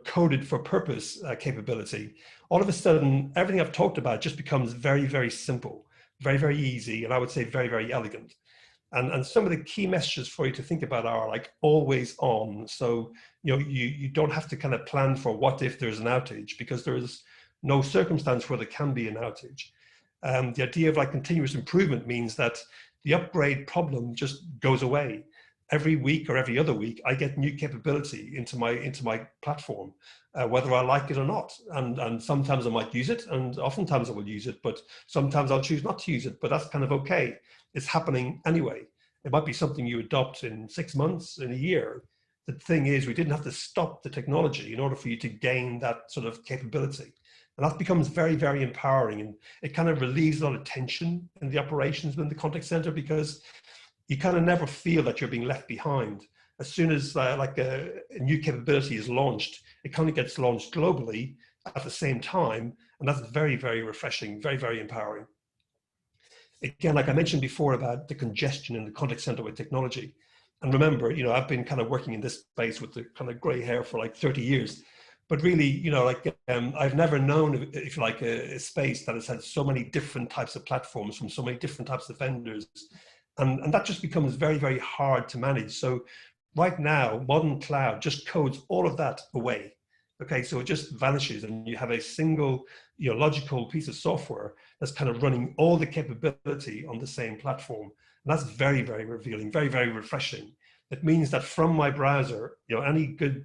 [SPEAKER 3] coded for purpose capability, all of a sudden, everything I've talked about just becomes very, very simple, very, very easy, and I would say very, very elegant. And some of the key messages for you to think about are like always on. So, you don't have to kind of plan for what if there's an outage, because there is no circumstance where there can be an outage. The idea of like continuous improvement means that the upgrade problem just goes away. Every week or every other week, I get new capability into my platform, whether I like it or not. And sometimes I might use it, and oftentimes I will use it, but sometimes I'll choose not to use it, but that's kind of okay. It's happening anyway. It might be something you adopt in 6 months, in a year. The thing is, we didn't have to stop the technology in order for you to gain that sort of capability. And that becomes very, very empowering, and it kind of relieves a lot of tension in the operations within the contact center, because you kind of never feel that you're being left behind. As soon as a new capability is launched, it kind of gets launched globally at the same time. And that's very, very refreshing, very, very empowering. Again, like I mentioned before about the congestion in the contact center with technology. And remember, I've been kind of working in this space with the kind of gray hair for like 30 years. But really, I've never known, if you like, a space that has had so many different types of platforms from so many different types of vendors. And that just becomes very, very hard to manage. So right now, modern cloud just codes all of that away. Okay, so it just vanishes, and you have a single, logical piece of software that's kind of running all the capability on the same platform. And that's very, very revealing, very, very refreshing. It means that from my browser, any good,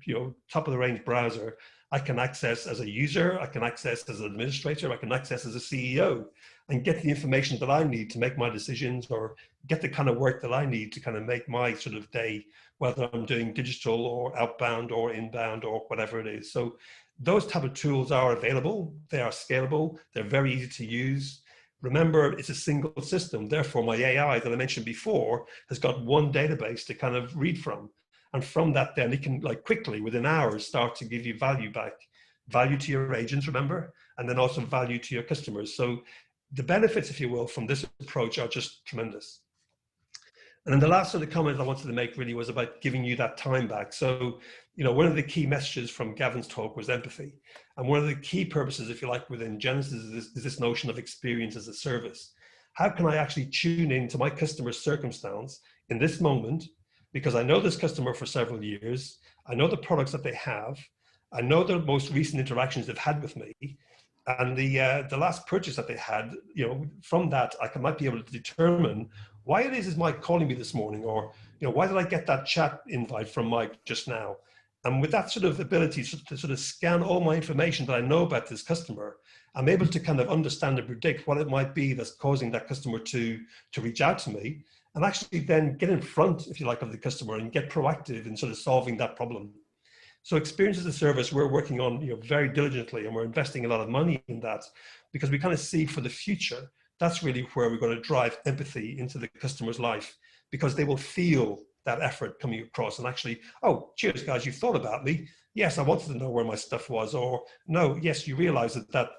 [SPEAKER 3] top of the range browser, I can access as a user, I can access as an administrator, I can access as a CEO, and get the information that I need to make my decisions, or get the kind of work that I need to kind of make my sort of day, whether I'm doing digital or outbound or inbound or whatever it is. So those type of tools are available, they are scalable, they're very easy to use. Remember, it's a single system. Therefore, my AI that I mentioned before has got one database to kind of read from. And from that, then it can like quickly within hours start to give you value back, value to your agents, remember, and then also value to your customers. So the benefits, if you will, from this approach are just tremendous. And then the last sort of comment I wanted to make really was about giving you that time back. So, you know, one of the key messages from Gavin's talk was empathy. And one of the key purposes, if you like, within Genesis is this notion of experience as a service. How can I actually tune into my customer's circumstance in this moment? Because I know this customer for several years. I know the products that they have. I know the most recent interactions they've had with me. And the last purchase that they had, you know, from that, might be able to determine why it is Mike calling me this morning, or, you know, why did I get that chat invite from Mike just now? And with that sort of ability to sort of scan all my information that I know about this customer, I'm able to kind of understand and predict what it might be that's causing that customer to reach out to me, and actually then get in front, if you like, of the customer and get proactive in sort of solving that problem. So experience as a service, we're working on, you know, very diligently, and we're investing a lot of money in that because we kind of see for the future, that's really where we're going to drive empathy into the customer's life, because they will feel that effort coming across and actually, oh, cheers guys, you thought about me. Yes, I wanted to know where my stuff was, or no, yes, you realize that that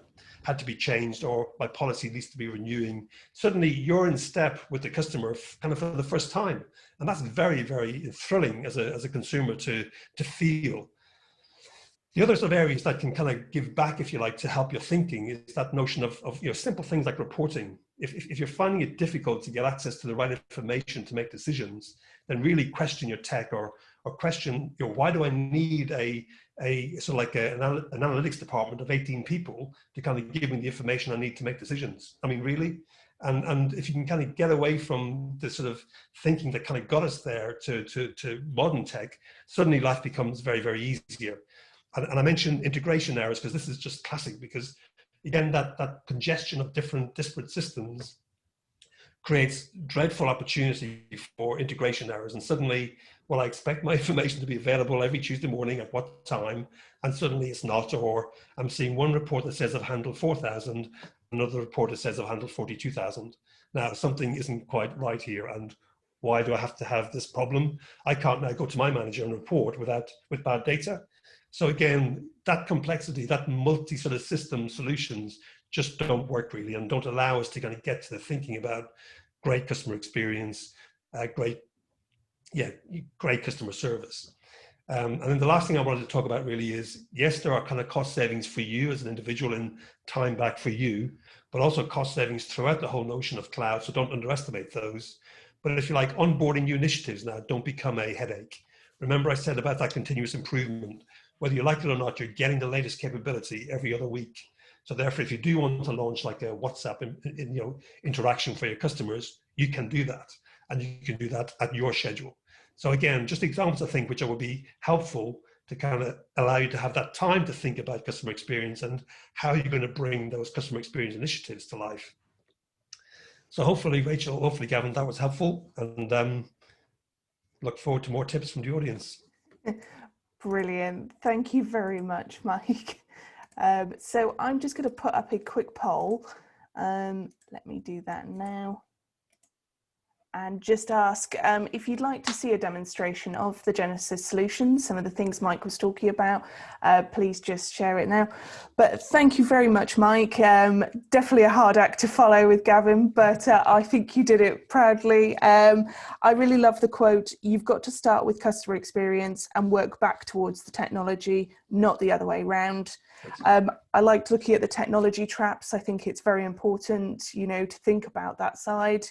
[SPEAKER 3] had to be changed, or my policy needs to be renewing. Suddenly you're in step with the customer kind of for the first time. And that's very, very thrilling as a consumer to feel. The other sort of areas that can kind of give back, if you like, to help your thinking is that notion of you know, simple things like reporting. If you're finding it difficult to get access to the right information to make decisions, then really question your tech, or question, you know, why do I need a sort of like an analytics department of 18 people to kind of give me the information I need to make decisions? I mean, really? And if you can kind of get away from the sort of thinking that kind of got us there to modern tech, suddenly life becomes very, very easier. And I mentioned integration errors because this is just classic, because again, that congestion of different disparate systems creates dreadful opportunity for integration errors. And suddenly, well, I expect my information to be available every Tuesday morning at what time, and suddenly it's not, or I'm seeing one report that says I've handled 4,000, another report that says I've handled 42,000. Now, something isn't quite right here, and why do I have to have this problem? I can't now go to my manager and report with bad data. So again, that complexity, that multi sort of system solutions just don't work really, and don't allow us to kind of get to the thinking about great customer experience, great customer service. And then the last thing I wanted to talk about really is, yes, there are kind of cost savings for you as an individual and time back for you, but also cost savings throughout the whole notion of cloud. So don't underestimate those. But if you like, onboarding new initiatives now don't become a headache. Remember I said about that continuous improvement. Whether you like it or not, you're getting the latest capability every other week. So therefore, if you do want to launch like a WhatsApp interaction for your customers, you can do that. And you can do that at your schedule. So again, just examples, I think, which will be helpful to kind of allow you to have that time to think about customer experience and how you're going to bring those customer experience initiatives to life. So hopefully, Rachel, hopefully, Gavin, that was helpful. And look forward to more tips from the audience.
[SPEAKER 1] Brilliant. Thank you very much, Mike. So I'm just going to put up a quick poll. Let me do that now. And just ask if you'd like to see a demonstration of the Genesis solutions, some of the things Mike was talking about, please just share it now. But thank you very much, Mike. Definitely a hard act to follow with Gavin, but I think you did it proudly. I really love the quote, "You've got to start with customer experience and work back towards the technology, not the other way around." I liked looking at the technology traps. I think it's very important, you know, to think about that side.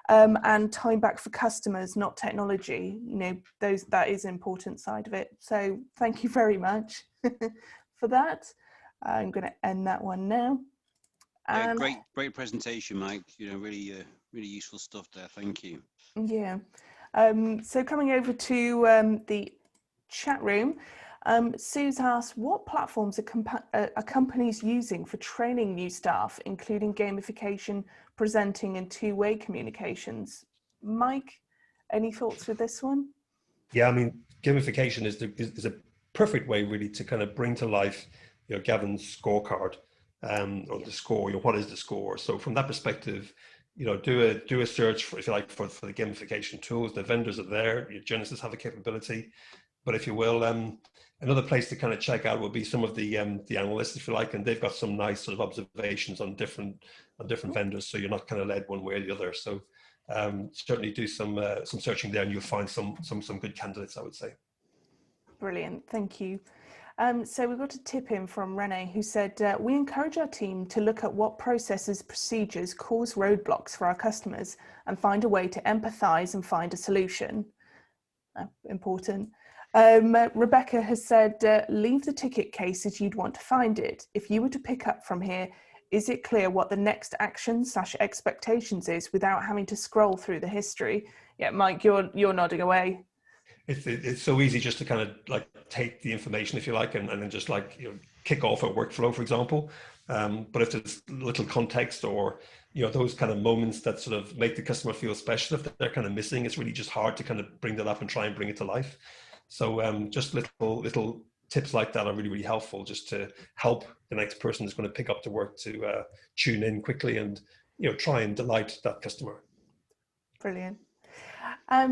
[SPEAKER 1] And time back for customers, not technology. You know, that is an important side of it. So thank you very much for that. I'm going to end that one now.
[SPEAKER 2] Yeah, great presentation, Mike. You know, really useful stuff there. Thank you.
[SPEAKER 1] Yeah. So coming over to the chat room, Sue's asked, what platforms are companies using for training new staff, including gamification, presenting and two-way communications? Mike, any thoughts with this one?
[SPEAKER 3] Yeah, I mean, gamification is a perfect way really to kind of bring to life, you know, Gavin's scorecard. or the score, what is the score? So from that perspective, do a search for, if you like, for the gamification tools. The vendors are there. Genesis have a capability, but if you will, another place to kind of check out would be some of the analysts, if you like, and they've got some nice sort of observations on different vendors, so you're not kind of led one way or the other. So certainly do some searching there, and you'll find some good candidates, I would say.
[SPEAKER 1] Brilliant, thank you. So we've got a tip in from Renee, who said, we encourage our team to look at what processes, procedures cause roadblocks for our customers and find a way to empathise and find a solution. Important. Rebecca has said, leave the ticket case as you'd want to find it. If you were to pick up from here, is it clear what the next action/expectations is without having to scroll through the history? Yeah, Mike, you're nodding away.
[SPEAKER 3] It's so easy just to kind of like take the information, if you like, and then just like kick off a workflow, for example. But if there's little context or those kind of moments that sort of make the customer feel special, if they're kind of missing, it's really just hard to kind of bring that up and try and bring it to life. So just little tips like that are really, really helpful, just to help the next person who's going to pick up the work to tune in quickly and try and delight that customer.
[SPEAKER 1] Brilliant.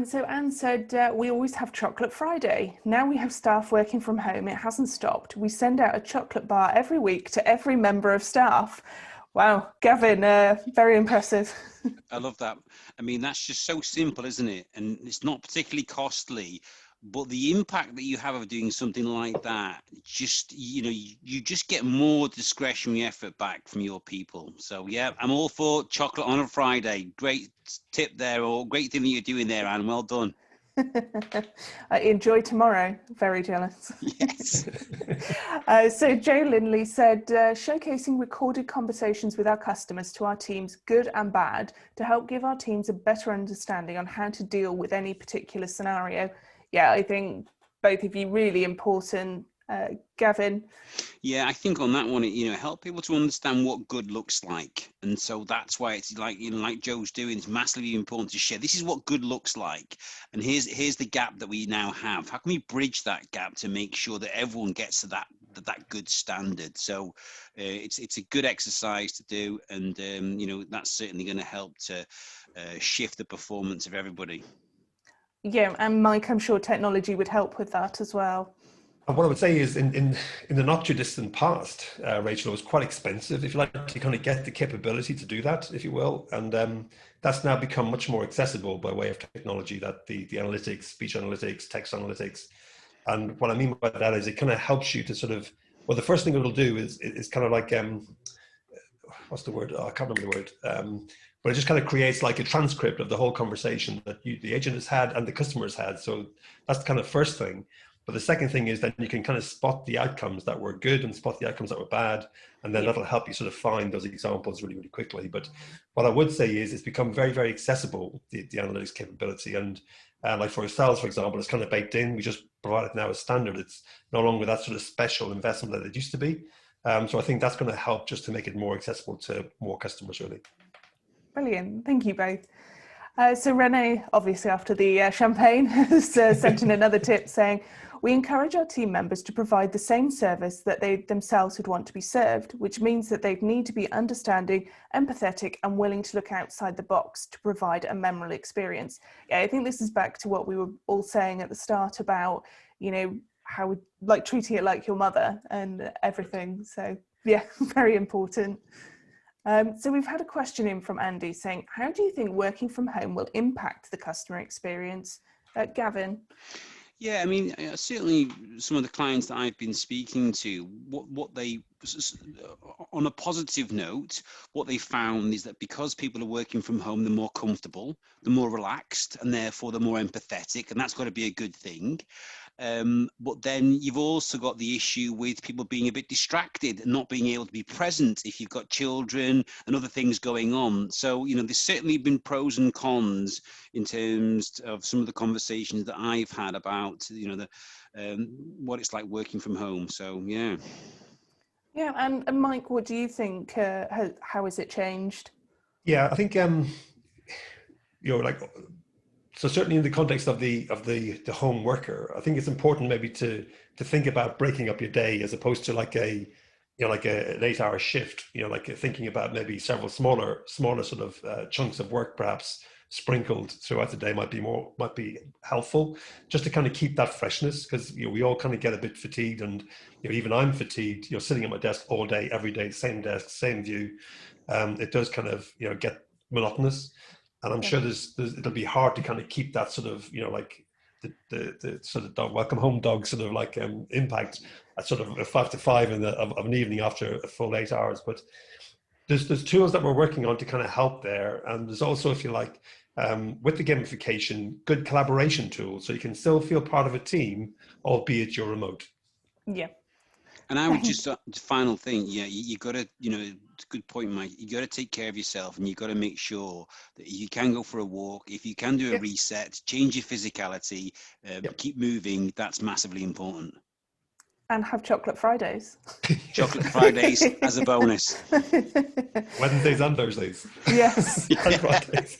[SPEAKER 1] So Anne said, we always have Chocolate Friday. Now we have staff working from home, it hasn't stopped. We send out a chocolate bar every week to every member of staff. Wow, Gavin, very impressive.
[SPEAKER 2] I love that. I mean, that's just so simple, isn't it? And it's not particularly costly, but the impact that you have of doing something like that, just, you just get more discretionary effort back from your people. So yeah, I'm all for chocolate on a Friday. Great tip there, or great thing that you're doing there, Anne. Well done.
[SPEAKER 1] I enjoy tomorrow. Very jealous.
[SPEAKER 2] Yes.
[SPEAKER 1] So Joe Lindley said, showcasing recorded conversations with our customers to our teams, good and bad, to help give our teams a better understanding on how to deal with any particular scenario. Yeah, I think both of you really important. Gavin?
[SPEAKER 2] Yeah, I think on that one, help people to understand what good looks like. And so that's why it's like, like Joe's doing, it's massively important to share. This is what good looks like. And here's the gap that we now have. How can we bridge that gap to make sure that everyone gets to that good standard? So it's a good exercise to do. And, that's certainly going to help to shift the performance of everybody.
[SPEAKER 1] Yeah, and Mike, I'm sure technology would help with that as well.
[SPEAKER 3] And what I would say is in the not too distant past, Rachel, it was quite expensive, if you like, to kind of get the capability to do that, if you will. And that's now become much more accessible by way of technology, that the analytics, speech analytics, text analytics. And what I mean by that is it kind of helps you to sort of, well, the first thing it'll do is kind of like, what's the word? Oh, I can't remember the word. But it just kind of creates like a transcript of the whole conversation that the agent has had and the customer has had. So that's the kind of first thing. But the second thing is that you can kind of spot the outcomes that were good and spot the outcomes that were bad. And then that'll help you sort of find those examples really, really quickly. But what I would say is it's become very, very accessible, the analytics capability. And like for ourselves, for example, it's kind of baked in. We just provide it now as standard. It's no longer that sort of special investment that it used to be. So I think that's going to help just to make it more accessible to more customers, really.
[SPEAKER 1] Brilliant. Thank you both. So Renee, obviously after the champagne, has sent in another tip saying, we encourage our team members to provide the same service that they themselves would want to be served, which means that they need to be understanding, empathetic, and willing to look outside the box to provide a memorable experience. Yeah, I think this is back to what we were all saying at the start about, how we like treating it like your mother and everything. So yeah, very important. So we've had a question in from Andy saying, how do you think working from home will impact the customer experience? Gavin?
[SPEAKER 2] Yeah, I mean, certainly some of the clients that I've been speaking to, what they, on a positive note, what they found is that because people are working from home, they're more comfortable, they're more relaxed, and therefore they're more empathetic, and that's got to be a good thing. But then you've also got the issue with people being a bit distracted and not being able to be present if you've got children and other things going on. So, there's certainly been pros and cons in terms of some of the conversations that I've had about, what it's like working from home. So, yeah.
[SPEAKER 1] Yeah, and Mike, what do you think? How has it changed?
[SPEAKER 3] Yeah, I think, so certainly in the context of the home worker, I think it's important maybe to think about breaking up your day as opposed to like a like an 8-hour shift, like thinking about maybe several smaller sort of chunks of work perhaps sprinkled throughout the day might be helpful, just to kind of keep that freshness, because we all kind of get a bit fatigued, and even I'm fatigued, sitting at my desk all day, every day, same desk, same view. It does kind of get monotonous, and I'm sure it'll be hard to kind of keep that sort of like the sort of welcome home dog sort of like impact at sort of 5 to 5 of an evening after a full 8 hours. But there's tools that we're working on to kind of help there, and there's also, if you like, with the gamification, good collaboration tools, so you can still feel part of a team, albeit you're remote.
[SPEAKER 1] Yeah.
[SPEAKER 2] And I would just, final thing, you got to, it's a good point, Mike. You got to take care of yourself, and you got to make sure that you can go for a walk. If you can do a reset, change your physicality, keep moving. That's massively important.
[SPEAKER 1] And have chocolate Fridays.
[SPEAKER 2] Chocolate Fridays as a bonus.
[SPEAKER 3] Wednesdays and Thursdays.
[SPEAKER 1] Yes.
[SPEAKER 3] And Fridays.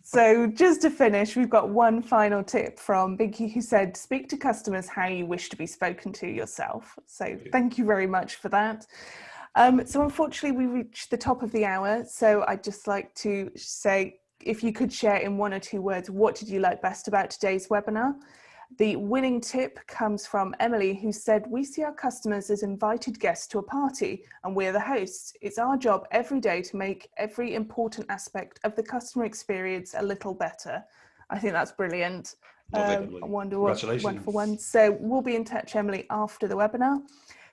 [SPEAKER 1] So just to finish, we've got one final tip from Binky, who said, speak to customers how you wish to be spoken to yourself. So thank you very much for that. So unfortunately, we reached the top of the hour. So I'd just like to say, if you could share in 1 or 2 words, what did you like best about today's webinar? The winning tip comes from Emily, who said, we see our customers as invited guests to a party, and we're the hosts. It's our job every day to make every important aspect of the customer experience a little better. I think that's brilliant. Wonderful one. So we'll be in touch, Emily, after the webinar.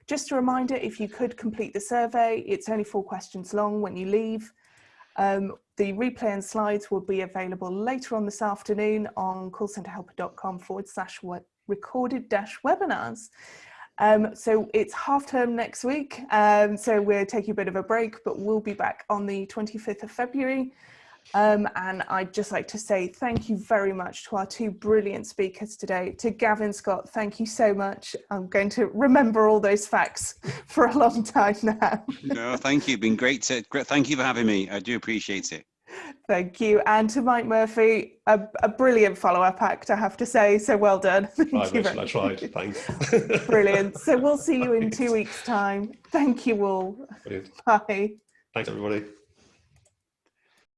[SPEAKER 1] Just a reminder, if you could complete the survey, it's only 4 questions long when you leave. The replay and slides will be available later on this afternoon on callcenterhelper.com/recorded-webinars. So it's half term next week. So we're taking a bit of a break, but we'll be back on the 25th of February. And I'd just like to say thank you very much to our 2 brilliant speakers today. To Gavin Scott, thank you so much. I'm going to remember all those facts for a long time now.
[SPEAKER 2] No, thank you. Been great. Thank you for having me. I do appreciate it.
[SPEAKER 1] Thank you. And to Mike Murphy, a brilliant follow-up act, I have to say. So well done.
[SPEAKER 3] I tried. Thanks.
[SPEAKER 1] Brilliant. So we'll see you in 2 weeks' time. Thank you all.
[SPEAKER 3] Brilliant.
[SPEAKER 1] Bye.
[SPEAKER 3] Thanks, everybody.